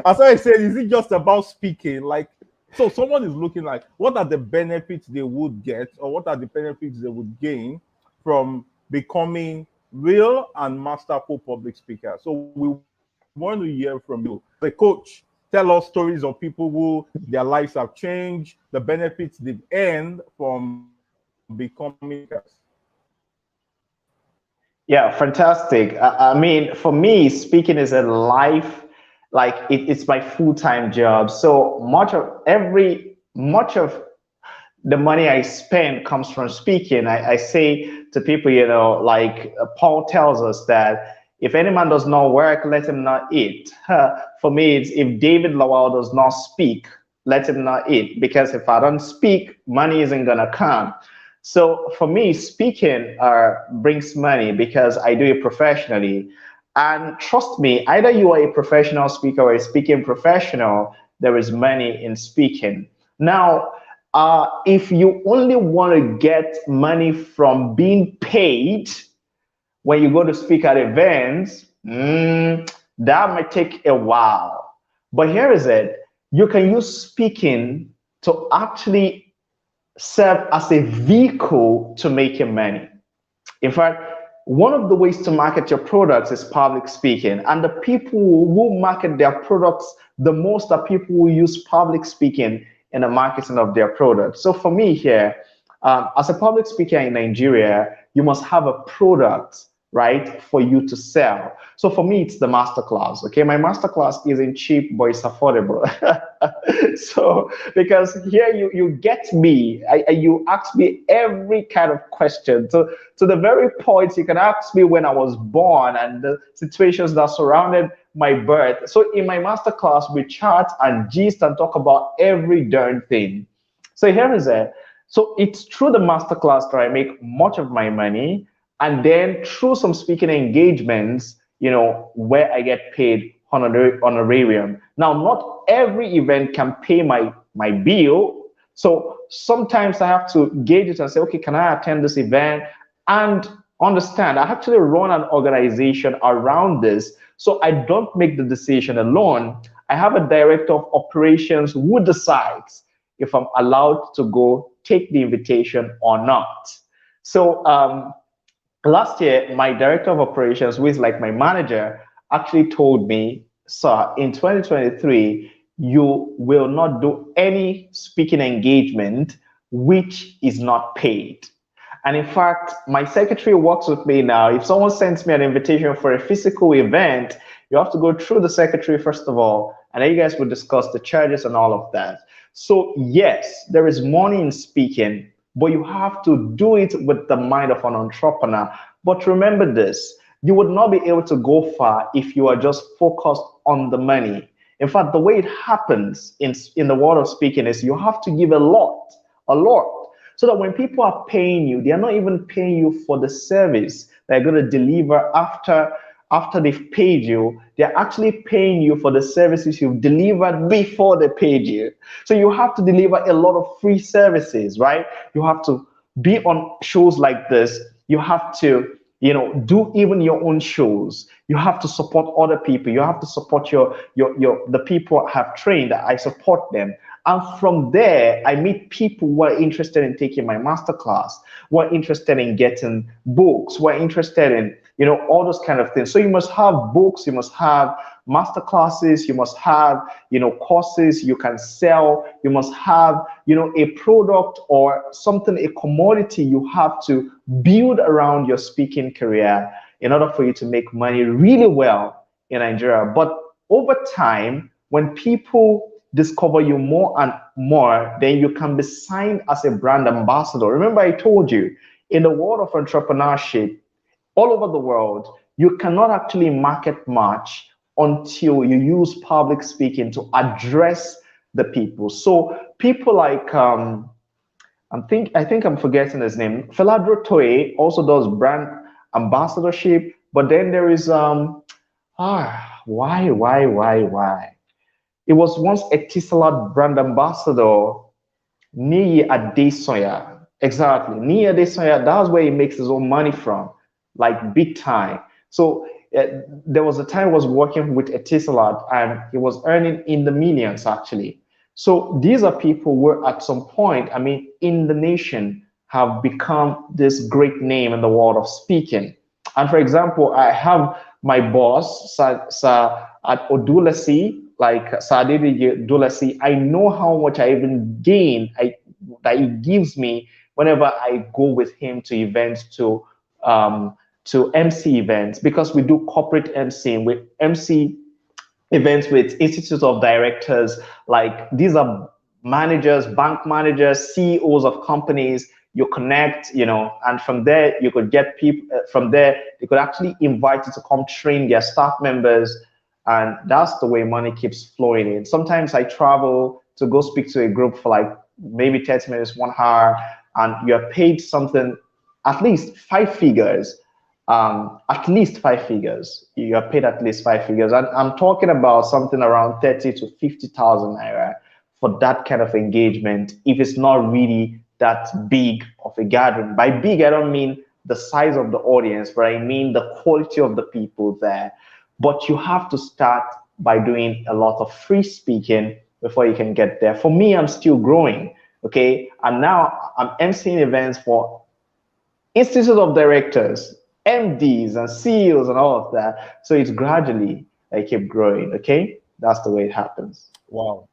As I said, is it just about speaking? Like, so someone is looking like, what are the benefits they would get, or what are the benefits they would gain from becoming real and masterful public speakers? So we want to hear from you, the coach. Tell us stories of people who their lives have changed, the benefits they've earned from becoming speakers. Yeah, fantastic. I mean, for me, speaking is a life, like it's my full-time job. So much of the money I spend comes from speaking. I say to people, like Paul tells us that if any man does not work, let him not eat. For me, it's if David Lawal does not speak, let him not eat. Because if I don't speak, money isn't gonna come. So for me, speaking brings money because I do it professionally. And trust me, either you are a professional speaker or a speaking professional, there is money in speaking. Now, if you only want to get money from being paid when you go to speak at events, that might take a while. But here is it, you can use speaking to actually serve as a vehicle to making money. In fact, one of the ways to market your products is public speaking. And the people who market their products the most are people who use public speaking in the marketing of their products. So for me here, as a public speaker in Nigeria, you must have a product, right, for you to sell. So for me, it's the masterclass. Okay, my masterclass isn't cheap, but it's affordable. So because here you get me, you ask me every kind of question. So to the very point, you can ask me when I was born and the situations that surrounded my birth. So in my masterclass, we chat and gist and talk about every darn thing. So here is it. So it's through the masterclass that I make much of my money, and then through some speaking engagements, where I get paid honorarium. Now, not every event can pay my bill, so sometimes I have to gauge it and say, okay, can I attend this event? And understand, I actually run an organization around this, so I don't make the decision alone. I have a director of operations who decides if I'm allowed to go take the invitation or not. So last year, my director of operations, who is like my manager, actually told me, sir, in 2023, you will not do any speaking engagement which is not paid. And in fact, my secretary works with me now. If someone sends me an invitation for a physical event, you have to go through the secretary first of all, and then you guys will discuss the charges and all of that. So yes, there is money in speaking, but you have to do it with the mind of an entrepreneur. But remember this, you would not be able to go far if you are just focused on the money. In fact, the way it happens in the world of speaking is you have to give a lot, so that when people are paying you, they are not even paying you for the service they're going to deliver after they've paid you. They're actually paying you for the services you've delivered before they paid you. So you have to deliver a lot of free services, right? You have to be on shows like this. You have to, do even your own shows. You have to support other people. You have to support your the people I have trained. I support them. And from there, I meet people who are interested in taking my masterclass, who are interested in getting books, who are interested in, all those kind of things. So you must have books, you must have masterclasses, you must have, courses you can sell, you must have, a product or something, a commodity you have to build around your speaking career in order for you to make money really well in Nigeria. But over time, when people discover you more and more, then you can be signed as a brand ambassador. Remember, I told you, in the world of entrepreneurship, all over the world, you cannot actually market much until you use public speaking to address the people. So people like I think I'm forgetting his name. Feladro Toye also does brand ambassadorship, but then there is why? It was once a Etisalat brand ambassador, Niyi Adesoya. Exactly. Niyi Adesoya, that's where he makes his own money from, like big time. So there was a time I was working with Etisalat and he was earning in the millions actually. So these are people who at some point, in the nation have become this great name in the world of speaking. And for example, I have my boss, Sir at Odulasi, like Sadidi Dulasi. I know how much I even gain that he gives me whenever I go with him to events to MC events, because we do corporate MC with MC events with institutes of directors. Like these are managers, bank managers, CEOs of companies. You connect, and from there you could get people. From there, they could actually invite you to come train their staff members, and that's the way money keeps flowing in. Sometimes I travel to go speak to a group for like maybe 30 minutes, 1 hour, and you're paid something, at least five figures. At least five figures. You are paid at least five figures, and I'm talking about something around 30 to 50,000 naira for that kind of engagement. If it's not really that big of a gathering, by big I don't mean the size of the audience, but I mean the quality of the people there. But you have to start by doing a lot of free speaking before you can get there. For me, I'm still growing. Okay, and now I'm emceeing events for institute of directors, MDs and CEOs and all of that. So it's gradually I keep growing. Okay, that's the way it happens. Wow.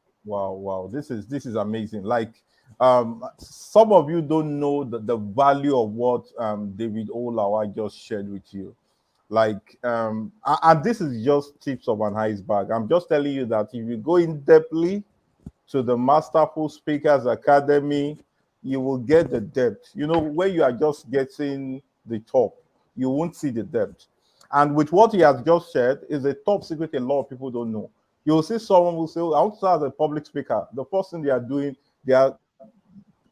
This is amazing. Like some of you don't know the value of what David Olawa just shared with you. Like and this is just tips of an iceberg. I'm just telling you that if you go in depthly to the Masterful Speakers Academy, you will get the depth. When you are just getting the top, you won't see the depth. And with what he has just shared is a top secret a lot of people don't know. You'll see someone will say, I want to start as a public speaker. The first thing they are doing, they are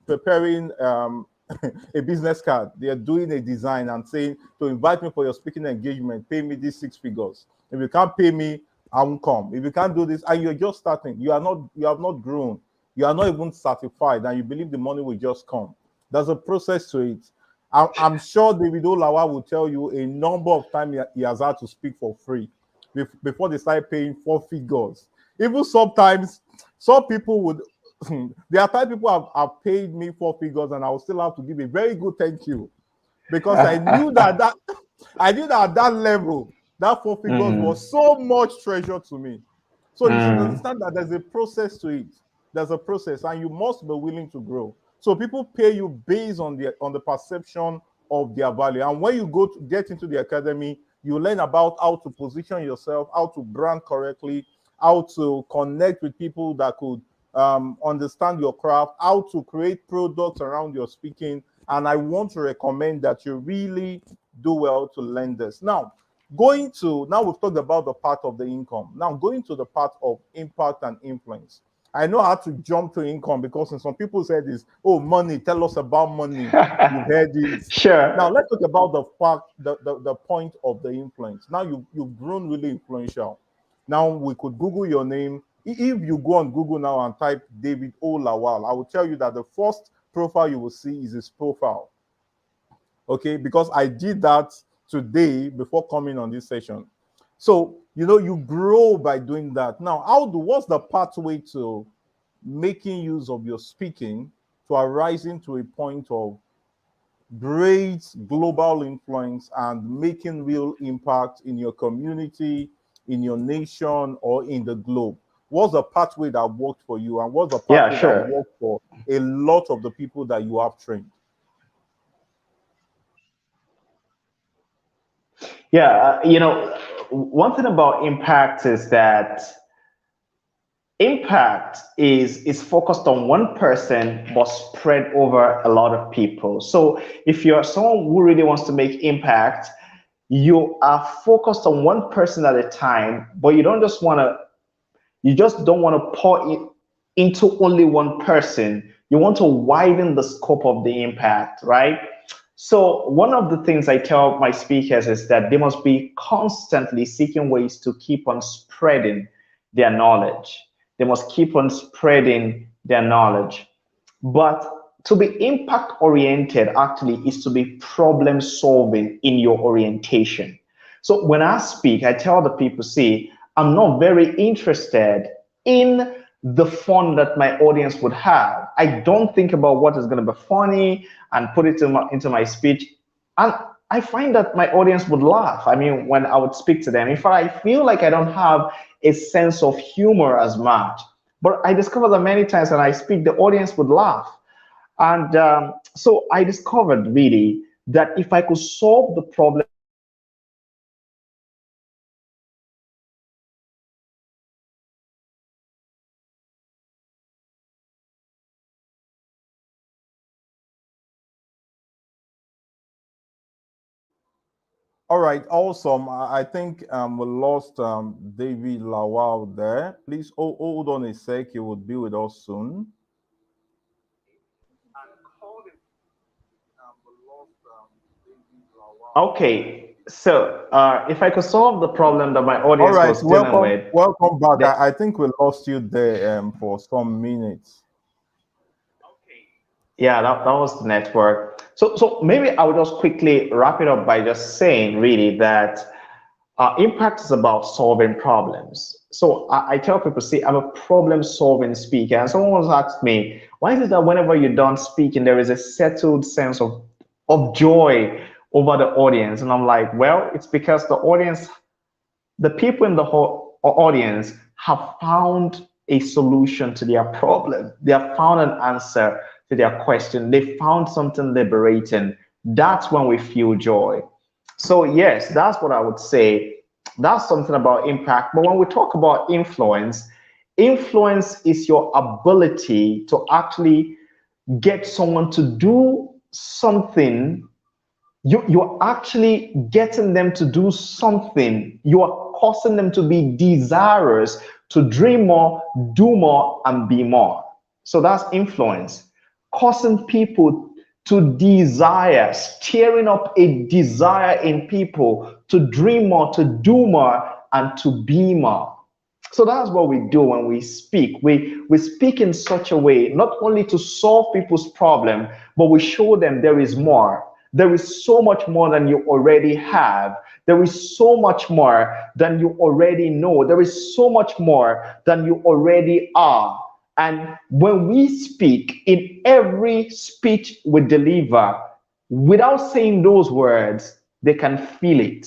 preparing a business card. They are doing a design and saying, to invite me for your speaking engagement, pay me these 6 figures. If you can't pay me, I won't come. If you can't do this, and you're just starting, you have not grown. You are not even certified, and you believe the money will just come. There's a process to it. I'm sure David Olawa will tell you a number of times he has had to speak for free before they start paying 4 figures. Even sometimes, some people would, there are times people have paid me 4 figures and I will still have to give a very good thank you, because I knew that I knew that at that level, that 4 figures was so much treasure to me. So you should understand that there's a process to it. There's a process, and you must be willing to grow. So people pay you based on the perception of their value. And when you go to get into the academy, you learn about how to position yourself, how to brand correctly, how to connect with people that could understand your craft, how to create products around your speaking. And I want to recommend that you really do well to learn this. Now, now we've talked about the part of the income. Now going to the part of impact and influence. I know how to jump to income because some people said this, oh, money, tell us about money. You've heard it. Sure. Now let's talk about the fact, the point of the influence. Now you've grown really influential. Now we could Google your name. If you go on Google now and type David O. Lawal, I will tell you that the first profile you will see is his profile. Okay, because I did that today before coming on this session. So, you grow by doing that. Now, what's the pathway to making use of your speaking to arising to a point of great global influence and making real impact in your community, in your nation, or in the globe? What's the pathway that worked for you, and what's the pathway that worked for a lot of the people that you have trained? Yeah, one thing about impact is that impact is focused on one person but spread over a lot of people. So if you're someone who really wants to make impact, you are focused on one person at a time, but you just don't want to pour it into only one person. You want to widen the scope of the impact, right? So one of the things I tell my speakers is that they must be constantly seeking ways to keep on spreading their knowledge. They must keep on spreading their knowledge. But to be impact oriented actually is to be problem solving in your orientation. So when I speak, I tell the people, see, I'm not very interested in the fun that my audience would have. I don't think about what is going to be funny and put it into my speech. And I find that my audience would laugh. I mean, when I would speak to them, in fact, I feel like I don't have a sense of humor as much. But I discovered that many times when I speak, the audience would laugh. And so I discovered really that if I could solve the problem, All right, awesome. I think we lost David Lawal there. Please hold on a sec. He will be with us soon. okay. So if I could solve the problem that my audience All right, was dealing with, welcome back. I think we lost you there for some minutes. yeah, that was the network. So maybe I will just quickly wrap it up by just saying really that impact is about solving problems. So I tell people, see, I'm a problem solving speaker. And someone once asked me, why is it that whenever you're done speaking, there is a settled sense of joy over the audience? And I'm like, well, it's because the people in the whole audience have found a solution to their problem. They have found an answer to their question. They found something liberating. That's when we feel joy. So yes, that's what I would say. That's something about impact. But when we talk about influence, influence is your ability to actually get someone to do something. You're actually getting them to do something. You are causing them to be desirous to dream more, do more, and be more. So that's influence. Causing people to desire, stirring up a desire in people to dream more, to do more, and to be more. So that's what we do when we speak. We speak in such a way, not only to solve people's problem, but we show them there is more. There is so much more than you already have. There is so much more than you already know. There is so much more than you already are. And when we speak, in every speech we deliver, without saying those words, they can feel it.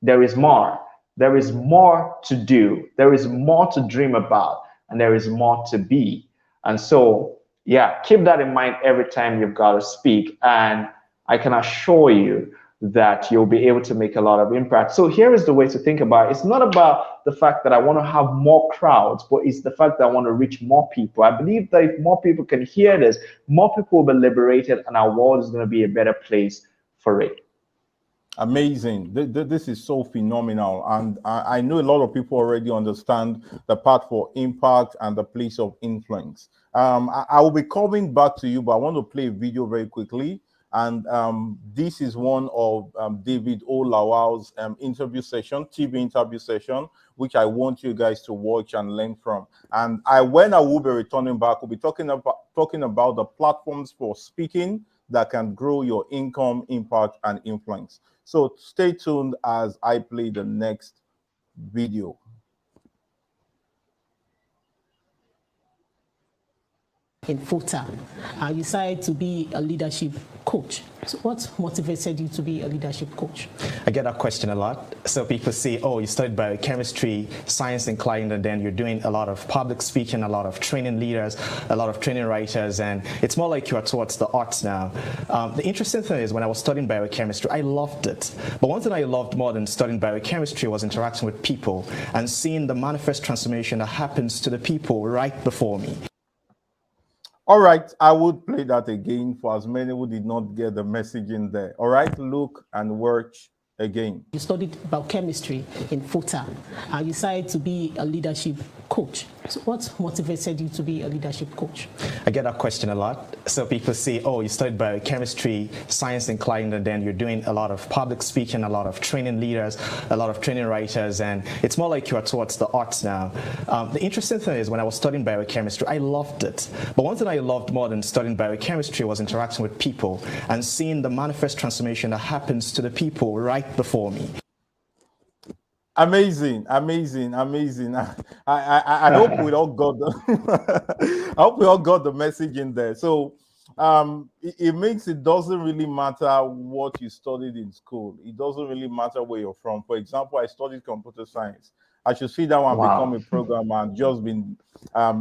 There is more. There is more to do. There is more to dream about. And there is more to be. And so, yeah, keep that in mind every time you've got to speak. And I can assure you that you'll be able to make a lot of impact. So here is the way to think about it. It's not about the fact that I want to have more crowds, but it's the fact that I want to reach more people. I believe that if more people can hear this, more people will be liberated and our world is going to be a better place for it. Amazing. This is so phenomenal. And I know a lot of people already understand the part for impact and the place of influence. I will be coming back to you, but I want to play a video very quickly. And this is one of David O. Lawal's interview session, TV interview session, which I want you guys to watch and learn from. And when I will be returning back, we'll be talking about the platforms for speaking that can grow your income, impact, and influence. So stay tuned as I play the next video. In full-time, you decided to be a leadership coach. So what motivated you to be a leadership coach? I get that question a lot. So people say, oh, you studied biochemistry, science inclined, and then you're doing a lot of public speaking, a lot of training leaders, a lot of training writers, and it's more like you are towards the arts now. The interesting thing is when I was studying biochemistry, I loved it. But one thing I loved more than studying biochemistry was interacting with people and seeing the manifest transformation that happens to the people right before me. All right, I would play that again for as many who did not get the message in there. All right, look and watch again. You studied biochemistry in full-time. You decided to be a leadership coach. So what motivated you to be a leadership coach? I get that question a lot. So people say, oh, you studied biochemistry, science inclined, and then you're doing a lot of public speaking, a lot of training leaders, a lot of training writers, and it's more like you are towards the arts now. The interesting thing is when I was studying biochemistry, I loved it. But one thing I loved more than studying biochemistry was interacting with people and seeing the manifest transformation that happens to the people right before me. Amazing, amazing, amazing. I hope we all got the I hope we all got the message in there. So it makes it doesn't really matter what you studied in school. It doesn't really matter where you're from. For example, I studied computer science. I should sit down and become a programmer and just been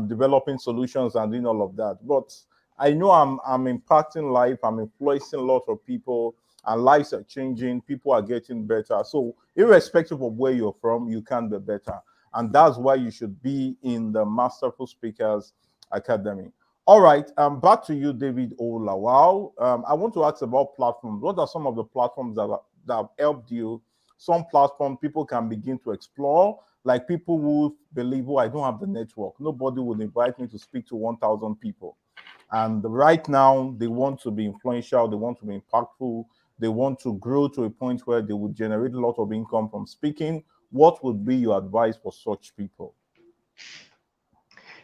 developing solutions and doing all of that. But I know I'm impacting life. I'm influencing a lot of people. And lives are changing, people are getting better. So irrespective of where you're from, you can be better. And that's why you should be in the Masterful Speakers Academy. All right, back to you, David O. Lawal. I want to ask about platforms. What are some of the platforms that have helped you? Some platforms people can begin to explore, like people who believe, oh, I don't have the network. Nobody would invite me to speak to 1,000 people. And right now, they want to be influential, they want to be impactful, they want to grow to a point where they would generate a lot of income from speaking. What would be your advice for such people?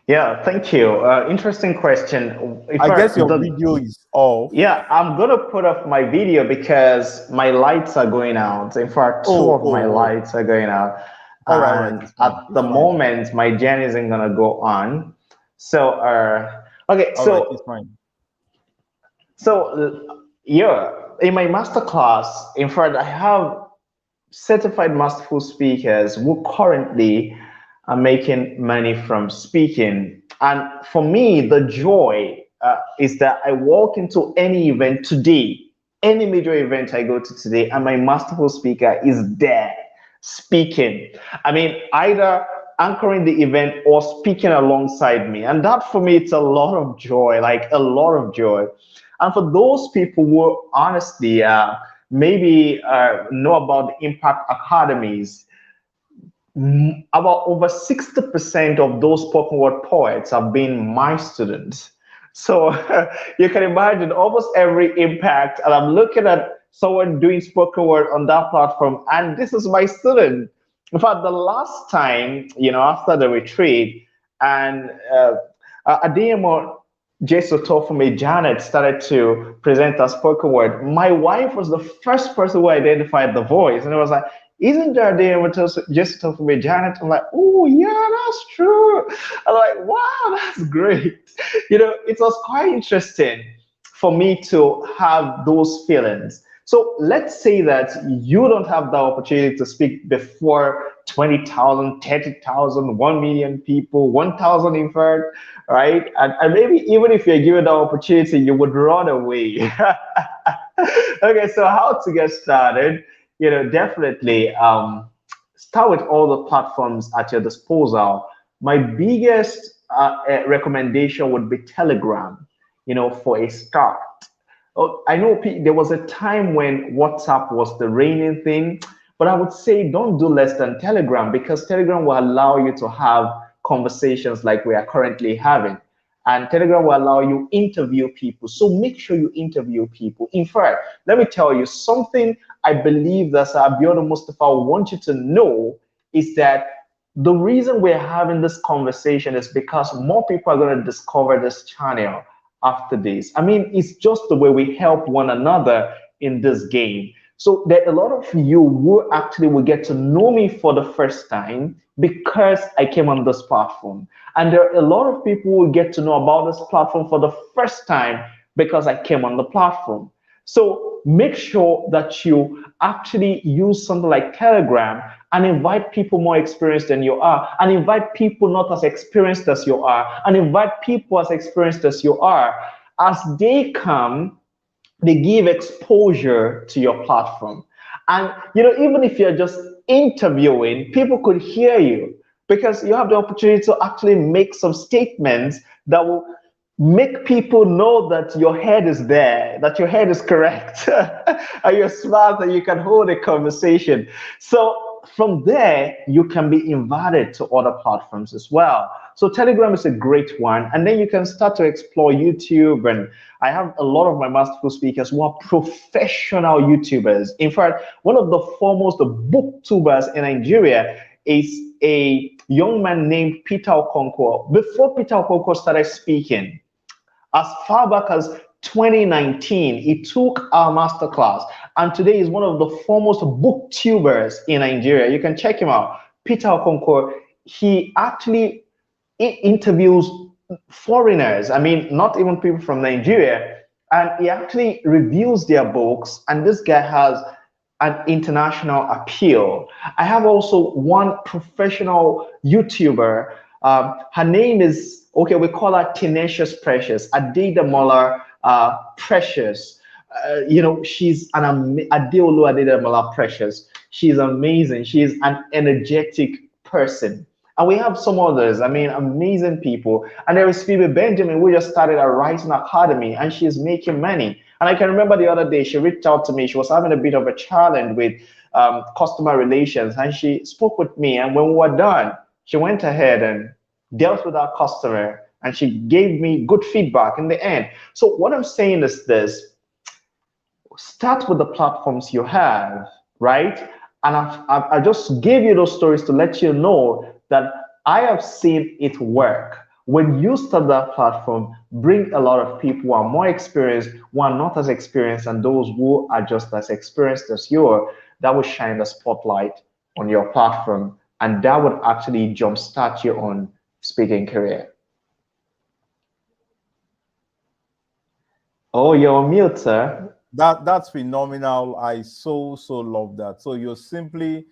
Yeah, thank you. Interesting question. I guess your video is off. Yeah, I'm going to put off my video because my lights are going out. In fact, two of my lights are going out. All and right. At the moment, my gen isn't going to go on. So, okay, all so, right, it's fine. So, yeah. In my masterclass, in fact, I have certified masterful speakers who currently are making money from speaking. And for me, the joy is that I walk into any event today, any major event I go to today, and my masterful speaker is there speaking. I mean, either anchoring the event or speaking alongside me. And that for me, it's a lot of joy, like a lot of joy. And for those people who honestly maybe know about the Impact Academies, about over 60% of those spoken word poets have been my students. So you can imagine almost every impact, and I'm looking at someone doing spoken word on that platform, and this is my student. In fact, the last time, after the retreat, and Ademo Jesotofumi Janet started to present a spoken word, my wife was the first person who identified the voice. And it was like, isn't there Ademo Jesotofumi Janet? I'm like, oh, yeah, that's true. I'm like, wow, that's great. It was quite interesting for me to have those feelings. So let's say that you don't have the opportunity to speak before 20,000, 30,000, 1 million people, 1,000 in fact, right? And maybe even if you're given the opportunity, you would run away. Okay, so how to get started? Definitely start with all the platforms at your disposal. My biggest recommendation would be Telegram, for a start. Oh, I know there was a time when WhatsApp was the reigning thing, but I would say don't do less than Telegram, because Telegram will allow you to have conversations like we are currently having. And Telegram will allow you interview people. So make sure you interview people. In fact, let me tell you something I believe that Abiodun Mustafa want you to know is that the reason we're having this conversation is because more people are going to discover this channel after this. I mean, it's just the way we help one another in this game. So there are a lot of you who actually will get to know me for the first time because I came on this platform. And there are a lot of people who get to know about this platform for the first time because I came on the platform. So make sure that you actually use something like Telegram and invite people more experienced than you are, and invite people not as experienced as you are, and invite people as experienced as you are. As they come, they give exposure to your platform. And even if you're just interviewing, people could hear you because you have the opportunity to actually make some statements that will make people know that your head is there, that your head is correct, and you're smart, and you can hold a conversation. So from there, you can be invited to other platforms as well. So Telegram is a great one. And then you can start to explore YouTube. And I have a lot of my masterful speakers who are professional YouTubers. In fact, one of the foremost booktubers in Nigeria is a young man named Peter Okonkwo. Before Peter Okonkwo started speaking, as far back as 2019, he took our masterclass, and today is one of the foremost booktubers in Nigeria. You can check him out, Peter Okonkwo. He actually interviews foreigners, I mean, not even people from Nigeria, and he actually reviews their books, and this guy has an international appeal. I have also one professional YouTuber. Her name is, okay, we call her Tenacious Precious, Adedamola Precious. She's Adeolu Adedamola Precious. She's amazing. She's an energetic person. And we have some others, I mean, amazing people. And there is Phoebe Benjamin, who just started a writing academy, and she's making money. And I can remember the other day, she reached out to me. She was having a bit of a challenge with customer relations, and she spoke with me. And when we were done, she went ahead and dealt with our customer, and she gave me good feedback in the end. So what I'm saying is this: start with the platforms you have, right? And I just gave you those stories to let you know that I have seen it work. When you start that platform, bring a lot of people who are more experienced, who are not as experienced, and those who are just as experienced as you are. That will shine the spotlight on your platform, and that would actually jumpstart your own speaking career. Oh, you're on mute, sir. That's phenomenal. I so love that. So you're simply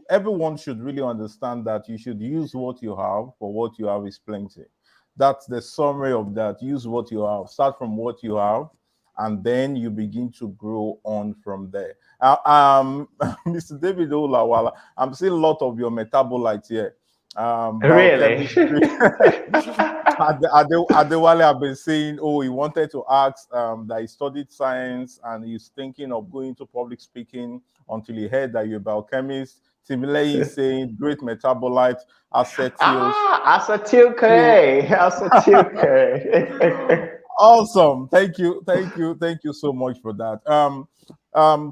everyone should really understand that you should use what you have, for what you have is plenty. That's the summary of that. Use what you have. Start from what you have, and then you begin to grow on from there. Mr. David Olawala, I'm seeing a lot of your metabolites here. Really? Adewale have been saying, oh, he wanted to ask that he studied science and he's thinking of going to public speaking until he heard that you're a biochemist. Timile is saying great metabolite, acetyl. Acetyl K. Acetyl K. Awesome. Thank you so much for that.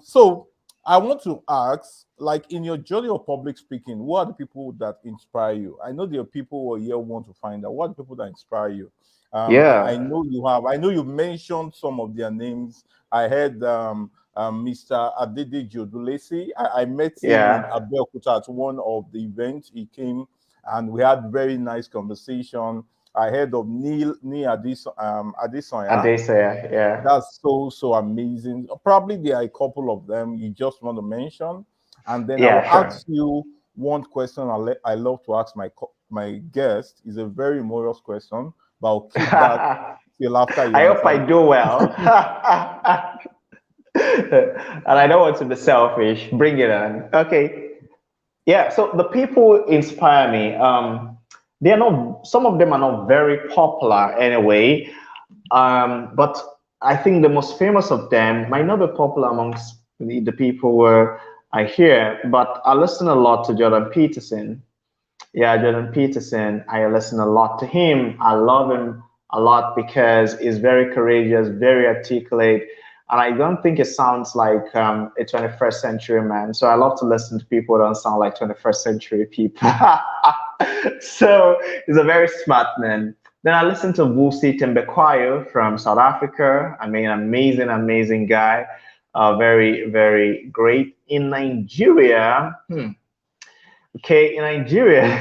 So I want to ask, like, in your journey of public speaking, who are the people that inspire you? I know there are people who are here who want to find out what are the people that inspire you. Yeah. I know you have. I know you mentioned some of their names. I heard Mr. Adede Jodulesi. I met him in Abeokuta at one of the events. He came and we had very nice conversation. I heard of Neil Adesanya. Adesanya, yeah. That's so amazing. Probably there are a couple of them you just want to mention, and then I'll ask you one question. I love to ask my guest. Is a very humorous question, but I'll keep that till after you. I hope I do well. And I don't want to be selfish. Bring it on. Okay. Yeah. So the people inspire me. They are not. Some of them are not very popular anyway. But I think the most famous of them might not be popular amongst the people where I hear, but I listen a lot to Jordan Peterson. Yeah, Jordan Peterson. I listen a lot to him. I love him a lot because he's very courageous, very articulate, and I don't think it sounds like a 21st century man. So I love to listen to people who don't sound like 21st century people. So he's a very smart man. Then I listen to Vusi Tembekwayo from South Africa. I mean, amazing, amazing guy. Very, very great. In Nigeria, okay, in Nigeria,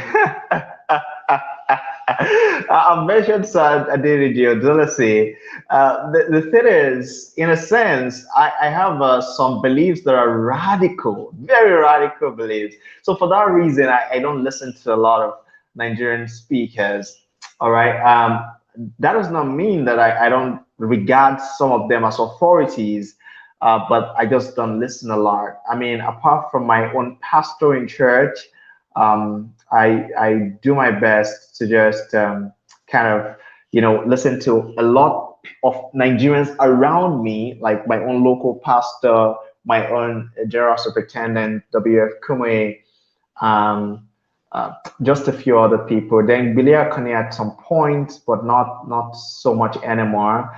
I mentioned Sad Adeniyi Odulasi. The thing is, in a sense, I have some beliefs that are radical, very radical beliefs. So for that reason, I don't listen to a lot of Nigerian speakers. All right. That does not mean that I don't regard some of them as authorities, but I just don't listen a lot. I mean, apart from my own pastor in church, I do my best to just kind of listen to a lot of Nigerians around me, like my own local pastor, my own general superintendent W.F. Kume, just a few other people. Then Billy Akane at some point, but not so much anymore.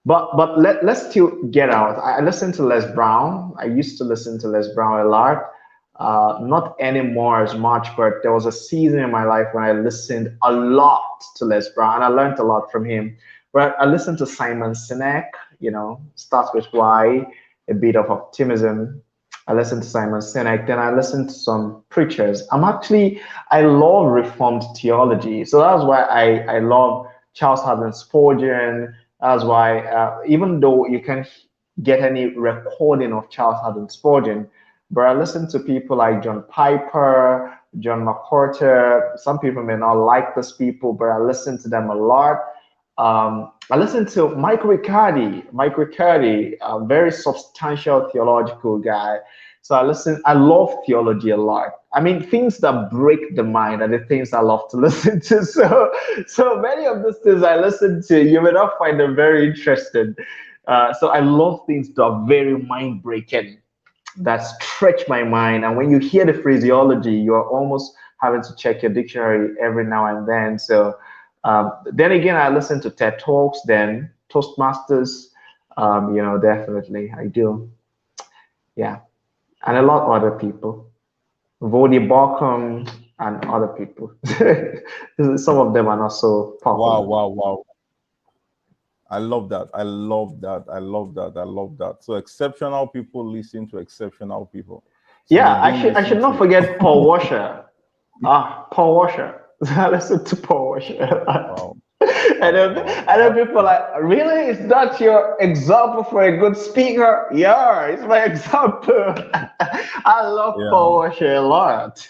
But let's still get out. I listen to Les Brown. I used to listen to Les Brown a lot. Not anymore as much, but there was a season in my life when I listened a lot to Les Brown. I learned a lot from him. But I listened to Simon Sinek, starts with Y, a bit of optimism. I listened to Simon Sinek, then I listened to some preachers. I love Reformed theology. So that's why I love Charles Haddon Spurgeon. That's why, even though you can't get any recording of Charles Haddon Spurgeon, but I listen to people like John Piper, John MacArthur. Some people may not like those people, but I listen to them a lot. I listen to Mike Riccardi, a very substantial theological guy. So I love theology a lot. I mean, things that break the mind are the things I love to listen to. So many of these things I listen to, you may not find them very interesting. So I love things that are very mind-breaking, that stretch my mind. And when you hear the phraseology, you're almost having to check your dictionary every now and then. So then again, I listen to TED Talks, then Toastmasters, definitely I do. Yeah. And a lot of other people, Vodi Balcom and other people. Some of them are not so popular. Wow. I love that. I love that. So exceptional people listen to exceptional people. So yeah, I should not forget Paul Washer. Paul Washer. I listen to Paul Washer. Wow. And then people are like, really? Is that your example for a good speaker? Yeah, it's my example. I love Paul Washer a lot.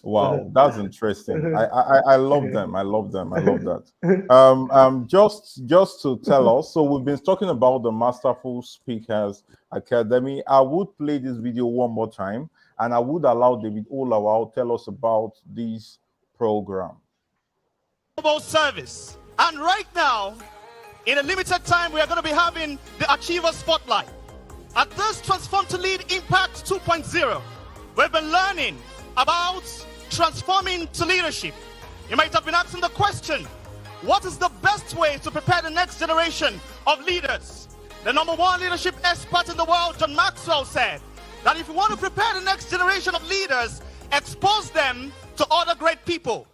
Wow, that's interesting. I love them. I love that. Just to tell us, so we've been talking about the Masterful Speakers Academy. I would play this video one more time, and I would allow David Olawal tell us about this program. Global service, and right now, in a limited time, we are going to be having the Achiever Spotlight. At this Transform to Lead Impact 2.0, we've been learning about transforming to leadership. You might have been asking the question, what is the best way to prepare the next generation of leaders? The #1 leadership expert in the world, John Maxwell, said that if you want to prepare the next generation of leaders, expose them to other great people.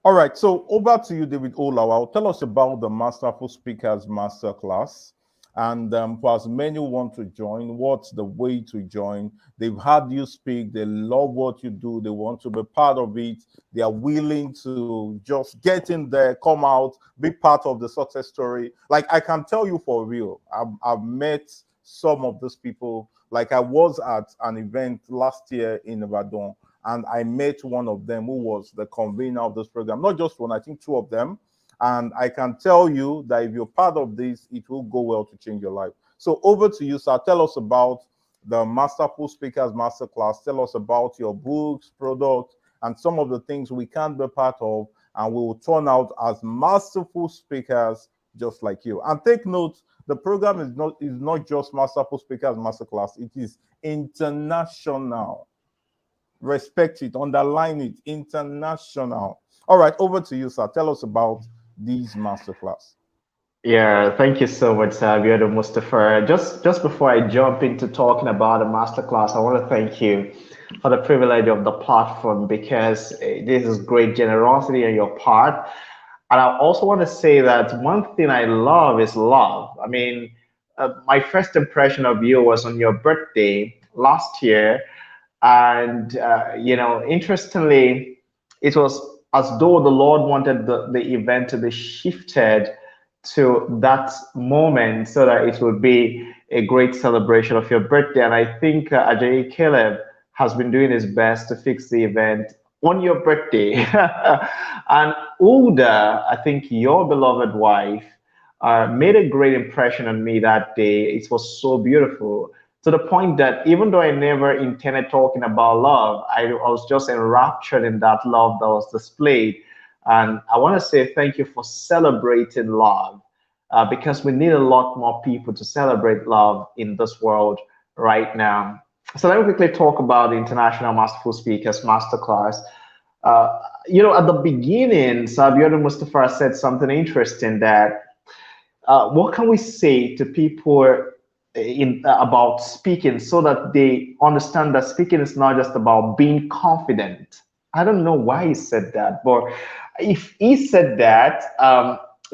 All right, so over to you, David Olawal. Tell us about the Masterful Speakers Masterclass. And for as many who want to join, what's the way to join? They've heard you speak. They love what you do. They want to be part of it. They are willing to just get in there, come out, be part of the success story. Like, I can tell you for real, I've met some of those people. Like, I was at an event last year in Ibadan, and I met one of them who was the convener of this program. Not just one, I think two of them. And I can tell you that if you're part of this, it will go well to change your life. So over to you, sir. Tell us about the Masterful Speakers Masterclass. Tell us about your books, products, and some of the things we can be part of, and we will turn out as masterful speakers just like you. And take note, the program is not just Masterful Speakers Masterclass, it is international. Respect it, underline it, international. All right, over to you, sir. Tell us about these masterclass. Yeah, thank you so much, Abiodun Mustafa. Just before I jump into talking about the masterclass, I want to thank you for the privilege of the platform, because this is great generosity on your part. And I also want to say that one thing I love is love. I mean, my first impression of you was on your birthday last year. And, interestingly, it was as though the Lord wanted the event to be shifted to that moment so that it would be a great celebration of your birthday. And I think Ajayi Caleb has been doing his best to fix the event on your birthday. And Ulda, I think your beloved wife, made a great impression on me that day. It was so beautiful, to the point that even though I never intended talking about love, I was just enraptured in that love that was displayed. And I want to say thank you for celebrating love, because we need a lot more people to celebrate love in this world right now. So let me quickly talk about the International Masterful Speakers Masterclass. At the beginning, Sabiota Mustafa said something interesting, that what can we say to people about speaking so that they understand that speaking is not just about being confident. I don't know why he said that, but if he said that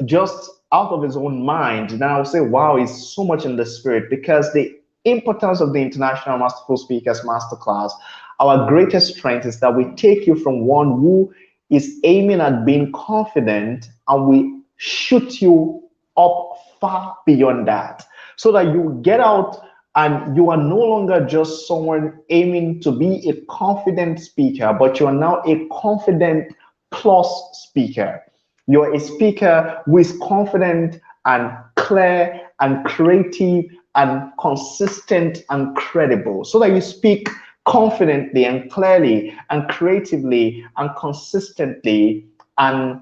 just out of his own mind, then I would say, wow, he's so much in the spirit, because the importance of the International Masterful Speakers Masterclass, our greatest strength is that we take you from one who is aiming at being confident, and we shoot you up far beyond that, so that you get out and you are no longer just someone aiming to be a confident speaker, but you are now a confident plus speaker. You're a speaker who is confident and clear and creative and consistent and credible, so that you speak confidently and clearly and creatively and consistently and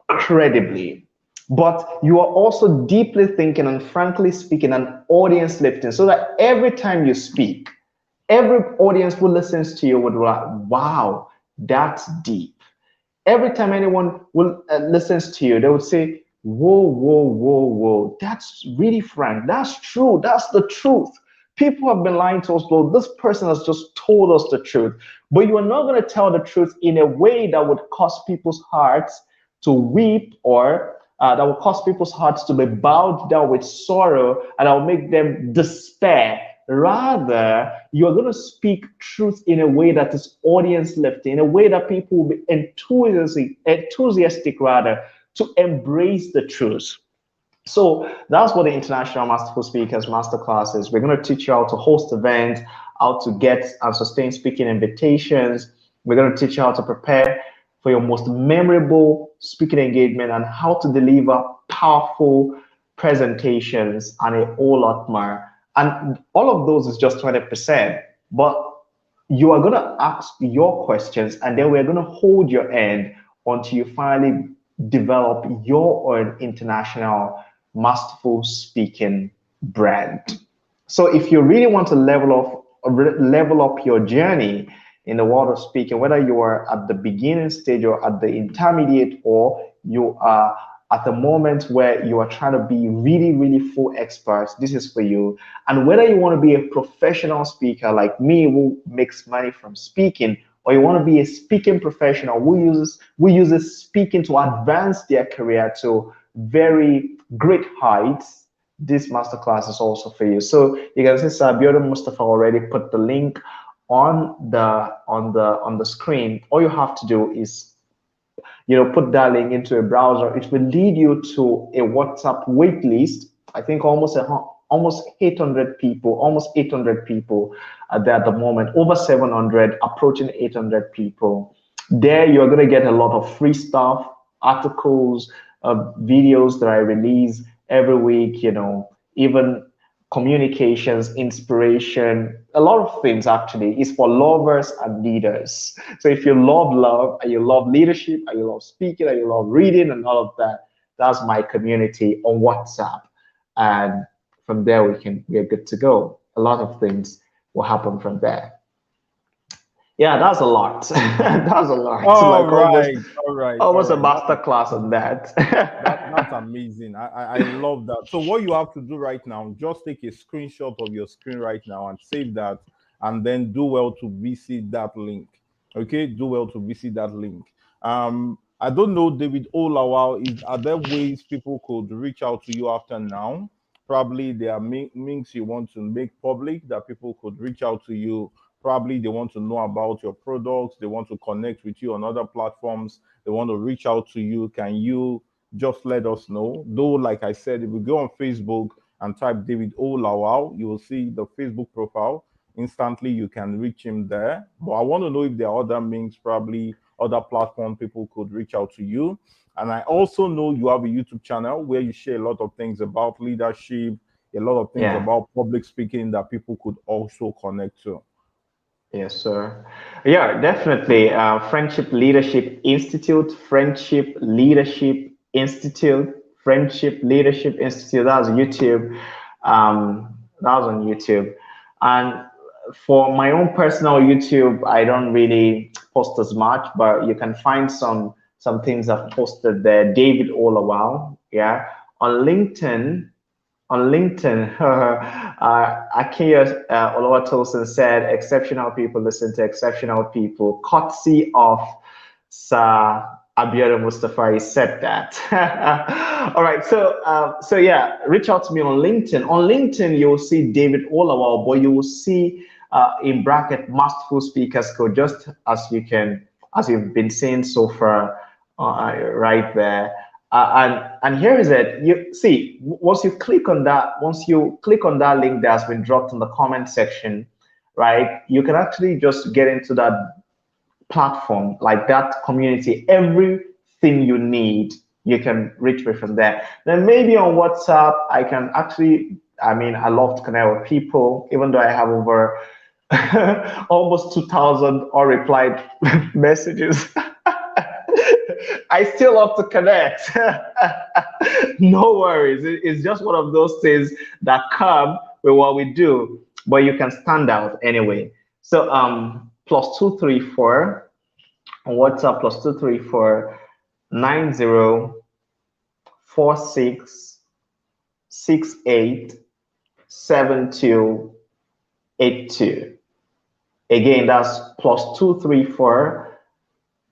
credibly. But you are also deeply thinking and frankly speaking and audience lifting, so that every time you speak, every audience who listens to you would be like, wow, that's deep. Every time anyone will listens to you, they would say, whoa, whoa, whoa, whoa, that's really frank. That's true. That's the truth. People have been lying to us, well, this person has just told us the truth. But you are not going to tell the truth in a way that would cause people's hearts to weep, or that will cause people's hearts to be bowed down with sorrow, and that will make them despair. Rather, you're going to speak truth in a way that is audience lifting, in a way that people will be enthusiastic rather, to embrace the truth. So that's what the International Masterful Speakers Masterclass is. We're going to teach you how to host events, how to get and sustain speaking invitations. We're going to teach you how to prepare for your most memorable speaking engagement, and how to deliver powerful presentations, and a whole lot more. And all of those is just 20%, but you are going to ask your questions, and then we're going to hold your hand until you finally develop your own international masterful speaking brand. So if you really want to level up your journey in the world of speaking, whether you are at the beginning stage or at the intermediate, or you are at the moment where you are trying to be really, really full experts, this is for you. And whether you want to be a professional speaker like me who makes money from speaking, or you want to be a speaking professional who uses speaking to advance their career to very great heights, this masterclass is also for you. So you can see Sabiota Mustafa already put the link on the screen. All you have to do is put that link into a browser. It will lead you to a WhatsApp wait list. I think almost 800 people are there at the moment, over 700, approaching 800 people. There you're going to get a lot of free stuff, articles, videos that I release every week, even communications, inspiration, a lot of things actually is for lovers and leaders. So if you love love and you love leadership and you love speaking and you love reading and all of that, that's my community on WhatsApp. And from there we're good to go. A lot of things will happen from there. Yeah, that's a lot. That's a lot. All Like right, all right, all almost a right. master class on that. That's amazing. I love that. So what you have to do right now, just take a screenshot of your screen right now and save that, and then do well to visit that link. Okay, do well to visit that link. I don't know, David Olawal, are there ways people could reach out to you after now? Probably there are links you want to make public that people could reach out to you. Probably they want to know about your products, they want to connect with you on other platforms, they want to reach out to you. Can you just let us know? Though, like I said, if you go on Facebook and type David Olawal, you will see the Facebook profile. Instantly, you can reach him there. But I want to know if there are other links, probably other platform people could reach out to you. And I also know you have a YouTube channel where you share a lot of things about leadership, a lot of things Yeah. about public speaking that people could also connect to. Yes, sir. Yeah, definitely. Friendship Leadership Institute, Friendship Leadership Institute, Friendship Leadership Institute. That was YouTube. That was on YouTube. And for my own personal YouTube, I don't really post as much, but you can find some things I've posted there. David Olawal, yeah. On LinkedIn, Akia Oluwatosin said, exceptional people listen to exceptional people. Courtesy of Sir Abiodun Mustafa, he said that. All right, so yeah, reach out to me on LinkedIn. On LinkedIn, you'll see David Olawal, but you will see in bracket Masterful Speakers Code, just as you've been seeing so far, right there. And here is it. You see, once you click on that link that has been dropped in the comment section, right? You can actually just get into that platform, like that community. Everything you need, you can reach me from there. Then maybe on WhatsApp, I can actually. I mean, I love to connect with people, even though I have over almost 2,000 unreplied messages. I still love to connect. No worries. It's just one of those things that come with what we do, but you can stand out anyway. So +234 on WhatsApp, +234 9046687282. Again, that's +234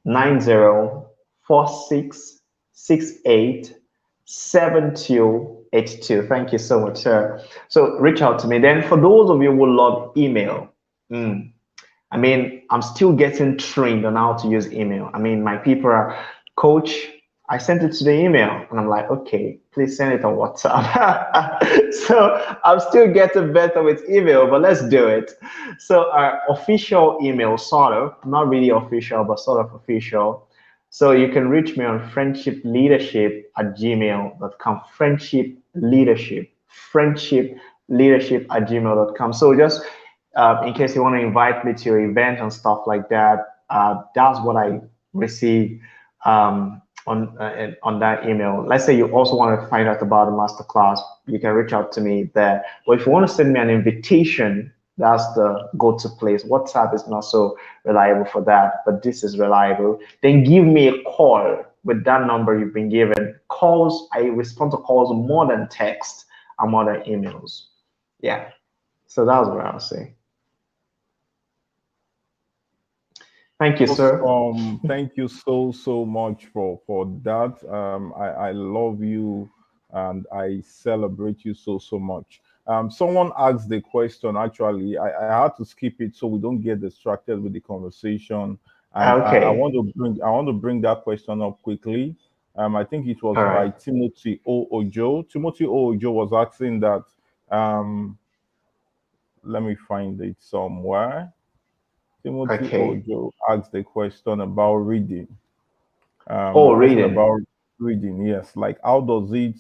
9046687282. Thank you so much, sir. So reach out to me. Then for those of you who love email, I mean, I'm still getting trained on how to use email. I mean, my people are, coach, I sent it to the email, and I'm like, okay, please send it on WhatsApp. So I'm still getting better with email, but let's do it. So our official email, sort of, not really official, but sort of official. So you can reach me on friendshipleadership@gmail.com. Friendshipleadership@gmail.com. So just in case you want to invite me to your event and stuff like that, that's what I receive on that email. Let's say you also want to find out about the masterclass, you can reach out to me there. But if you want to send me an invitation, that's the go-to place. WhatsApp is not so reliable for that, but this is reliable. Then give me a call with that number you've been given. Calls, I respond to calls more than text and more than emails. Yeah, so that's what I'll say. Thank you, sir. Thank you so much for that. I love you and I celebrate you so much. Someone asked the question. Actually, I had to skip it so we don't get distracted with the conversation. And Okay. I want to bring that question up quickly. I think it was by Timothy O. Ojo. Timothy O. Ojo was asking that. Let me find it somewhere. Timothy Ojo asked the question about reading. Reading. Reading, yes. Like, how does it,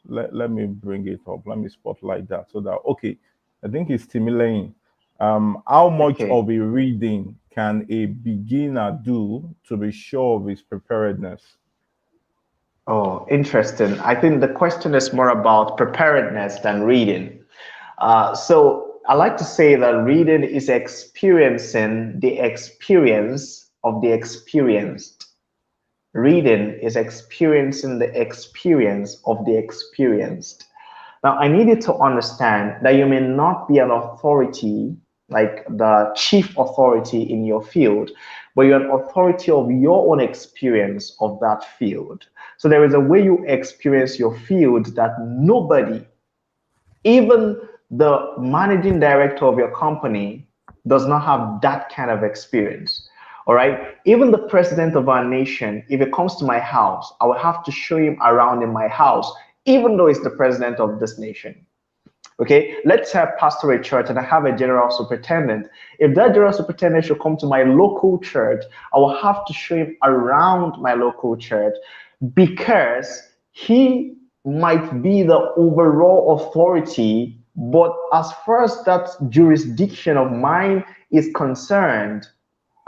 let me bring it up. Let me spotlight that so that, okay, I think it's stimulating. How much Okay. of a reading can a beginner do to be sure of his preparedness? Oh, interesting. I think the question is more about preparedness than reading. So I like to say that reading is experiencing the experience of the experienced. Reading is experiencing the experience of the experienced. Now, I need you to understand that you may not be an authority, like the chief authority in your field, but you're an authority of your own experience of that field. So there is a way you experience your field that nobody, even the managing director of your company, does not have that kind of experience. All right. Even the president of our nation, if it comes to my house, I will have to show him around in my house, even though he's the president of this nation. Okay, let's have pastor a church and I have a general superintendent. If that general superintendent should come to my local church, I will have to show him around my local church because he might be the overall authority. But as far as that jurisdiction of mine is concerned,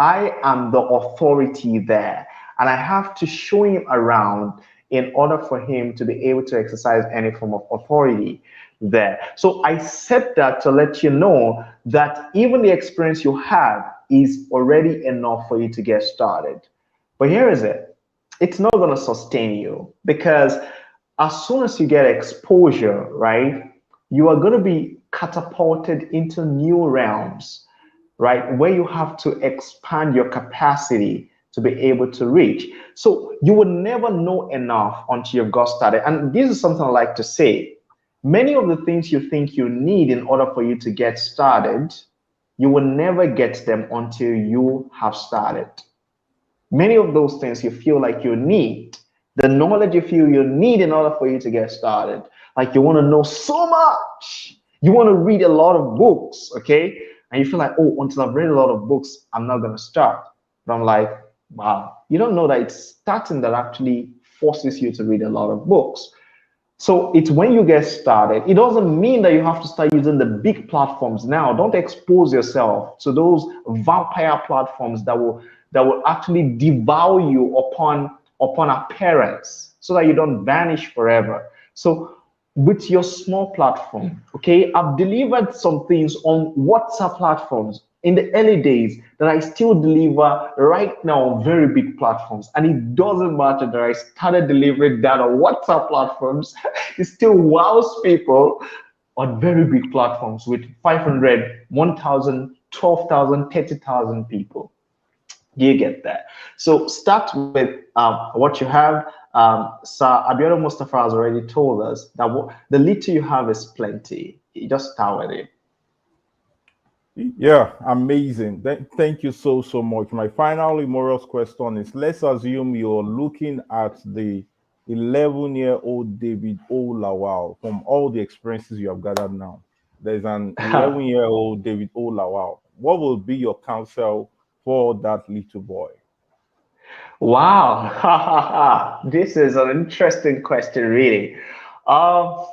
I am the authority there, and I have to show him around in order for him to be able to exercise any form of authority there. So I said that to let you know that even the experience you have is already enough for you to get started. But here is it. It's not going to sustain you because as soon as you get exposure, right, you are going to be catapulted into new realms, right? Where you have to expand your capacity to be able to reach. So you will never know enough until you've got started. And this is something I like to say. Many of the things you think you need in order for you to get started, you will never get them until you have started. Many of those things you feel like you need, the knowledge you feel you need in order for you to get started, like you want to know so much, you want to read a lot of books, okay? And you feel like, oh, until I've read a lot of books, I'm not going to start. But I'm like, wow, you don't know that it's starting that actually forces you to read a lot of books. So it's when you get started. It doesn't mean that you have to start using the big platforms now. Don't expose yourself to those vampire platforms that will actually devour you upon appearance so that you don't vanish forever. So with your small platform, okay, I've delivered some things on WhatsApp platforms in the early days that I still deliver right now on very big platforms. And it doesn't matter that I started delivering that on WhatsApp platforms, it still wows people on very big platforms with 500, 1,000, 12,000, 30,000 people. Do you get that? So start with what you have. Sir Abiodun Mustafa has already told us that the little you have is plenty. You just start with it. Yeah, amazing. Thank you so much. My final humorous question is, let's assume you're looking at the 11-year-old David O. Lawal from all the experiences you have gathered now. There's an 11-year-old David O. Lawal. What will be your counsel for that little boy? Wow, this is an interesting question, really. Wow,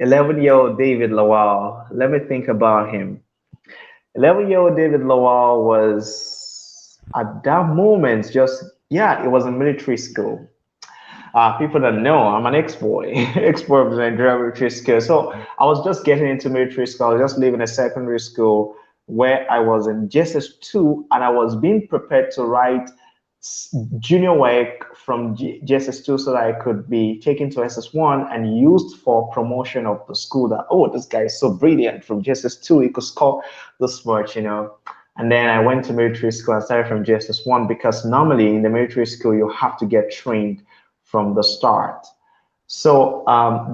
11-year-old David Lawal. Let me think about him. 11-year-old David Lawal was at that moment just, yeah, it was a military school. People that know, I'm an ex-boy, ex-boy of the Nigerian military school. So I was just getting into military school. I was just leaving a secondary school where I was in JSS2 and I was being prepared to write junior work from JSS2 so that I could be taken to SS1 and used for promotion of the school that, oh, this guy is so brilliant from JSS2, he could score this much, you know. And then I went to military school and started from JSS1 because normally in the military school, you have to get trained from the start. So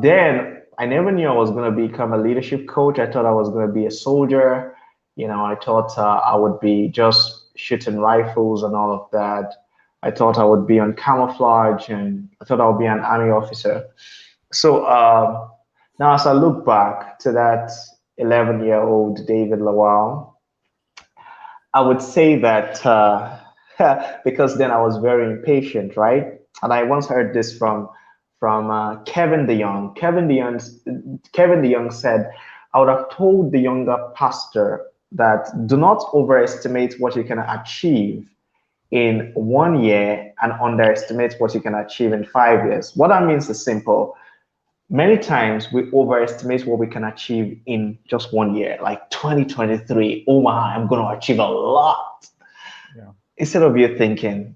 then I never knew I was going to become a leadership coach. I thought I was going to be a soldier. You know, I thought I would be just shooting rifles and all of that. I thought I would be on camouflage and I thought I would be an army officer. So now as I look back to that 11-year-old David Lawal, I would say that because then I was very impatient, right? And I once heard this from Kevin DeYoung. Kevin DeYoung said, I would have told the younger pastor that do not overestimate what you can achieve in 1 year and underestimate what you can achieve in 5 years. What that means is simple. Many times we overestimate what we can achieve in just 1 year, like 2023. Oh my, I'm going to achieve a lot. Yeah. Instead of you thinking,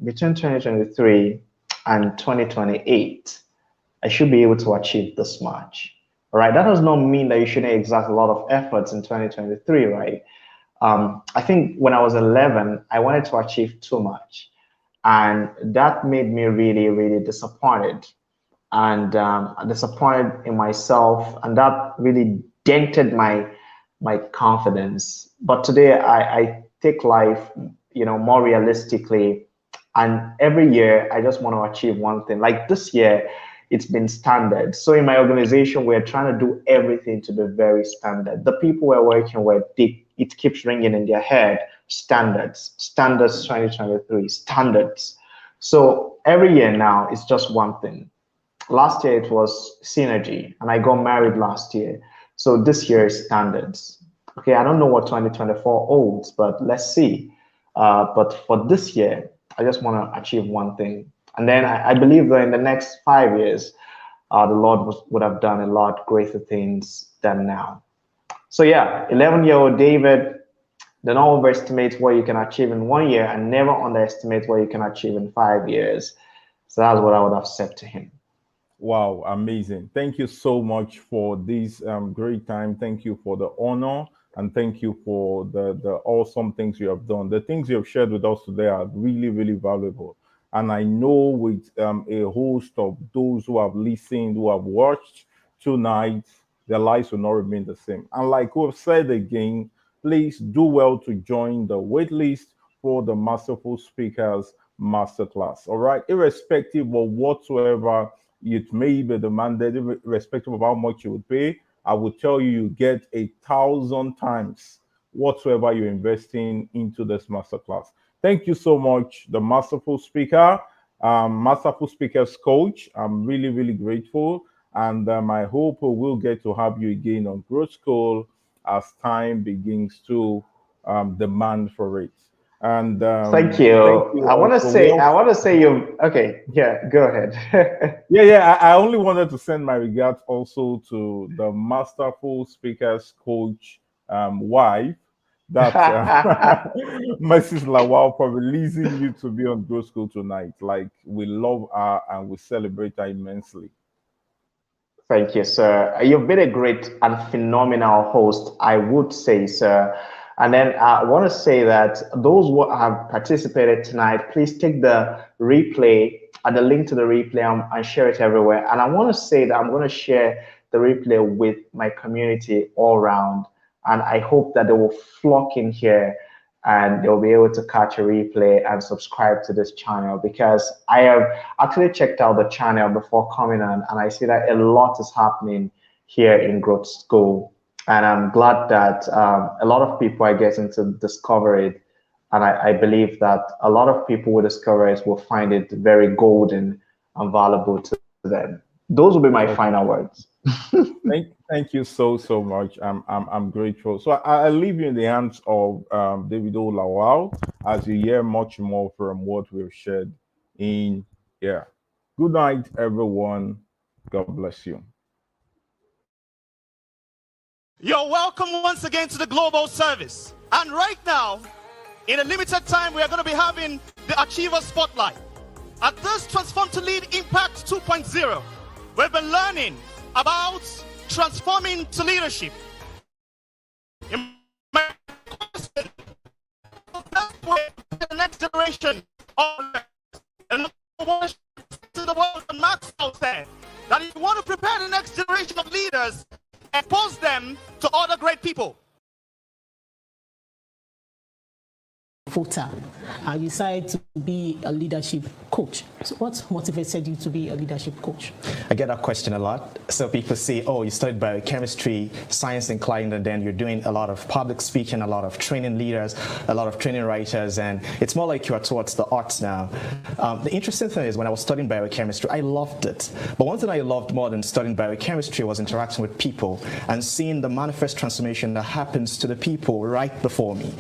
between 2023 and 2028, I should be able to achieve this much. All right. That does not mean that you shouldn't exert a lot of efforts in 2023, right? I think when I was 11, I wanted to achieve too much. And that made me really, really disappointed and disappointed in myself. And that really dented my confidence. But today I take life, more realistically. And every year I just want to achieve one thing. Like this year, it's been standard. So in my organization, we're trying to do everything to be very standard. The people we're working with, it keeps ringing in their head, standards 2023, standards. So every year now, it's just one thing. Last year, it was synergy, and I got married last year. So this year is standards. Okay, I don't know what 2024 holds, but let's see. But for this year, I just want to achieve one thing. And then I believe that in the next 5 years, the Lord would have done a lot greater things than now. So yeah, 11-year-old David, do not overestimate what you can achieve in 1 year and never underestimate what you can achieve in 5 years. So that's what I would have said to him. Wow, amazing. Thank you so much for this great time. Thank you for the honor, and thank you for the awesome things you have done. The things you have shared with us today are really, really valuable. And I know with a host of those who have listened, who have watched tonight, their lives will not remain the same. And like we've said again, please do well to join the wait list for the Masterful Speakers Masterclass. All right, irrespective of whatsoever it may be demanded, irrespective of how much you would pay, I will tell you, you get 1,000 times whatsoever you're investing into this masterclass. Thank you so much, the Masterful Speaker, Masterful Speakers Coach. I'm really, really grateful. And I hope we'll get to have you again on Growth School as time begins to demand for it. And thank you. Thank you I want to also. say you. Okay, yeah, go ahead. Yeah. I only wanted to send my regards also to the Masterful Speakers Coach wife. That Mrs. Lawal, for releasing you to be on Growth School tonight. Like, we love her and we celebrate her immensely. Thank you, sir. You've been a great and phenomenal host, I would say, sir. And then I want to say that those who have participated tonight, please take the replay and the link to the replay and share it everywhere. And I want to say that I'm going to share the replay with my community all around. And I hope that they will flock in here and they'll be able to catch a replay and subscribe to this channel, because I have actually checked out the channel before coming on, and I see that a lot is happening here in Growth School. And I'm glad that a lot of people are getting to discover it. And I believe that a lot of people who discover it will find it very golden and valuable to them. Those will be my final words. Thank you so much. I'm grateful. So I leave you in the hands of David Lawal as you hear much more from what we've shared in here. Good night, everyone. God bless you. You're welcome once again to the global service. And right now, in a limited time, we are going to be having the Achiever Spotlight. At this Transform to Lead Impact 2.0, we've been learning about transforming to leadership. In my question, the next generation of and to the world and Max out there, that if you want to prepare the next generation of leaders, expose them to other great people. FOTA. You decided to be a leadership coach. So what motivated you to be a leadership coach? I get that question a lot. So people say, oh, you studied biochemistry, science inclined, and then you're doing a lot of public speaking, a lot of training leaders, a lot of training writers, and it's more like you are towards the arts now. The interesting thing is when I was studying biochemistry, I loved it. But one thing I loved more than studying biochemistry was interacting with people and seeing the manifest transformation that happens to the people right before me.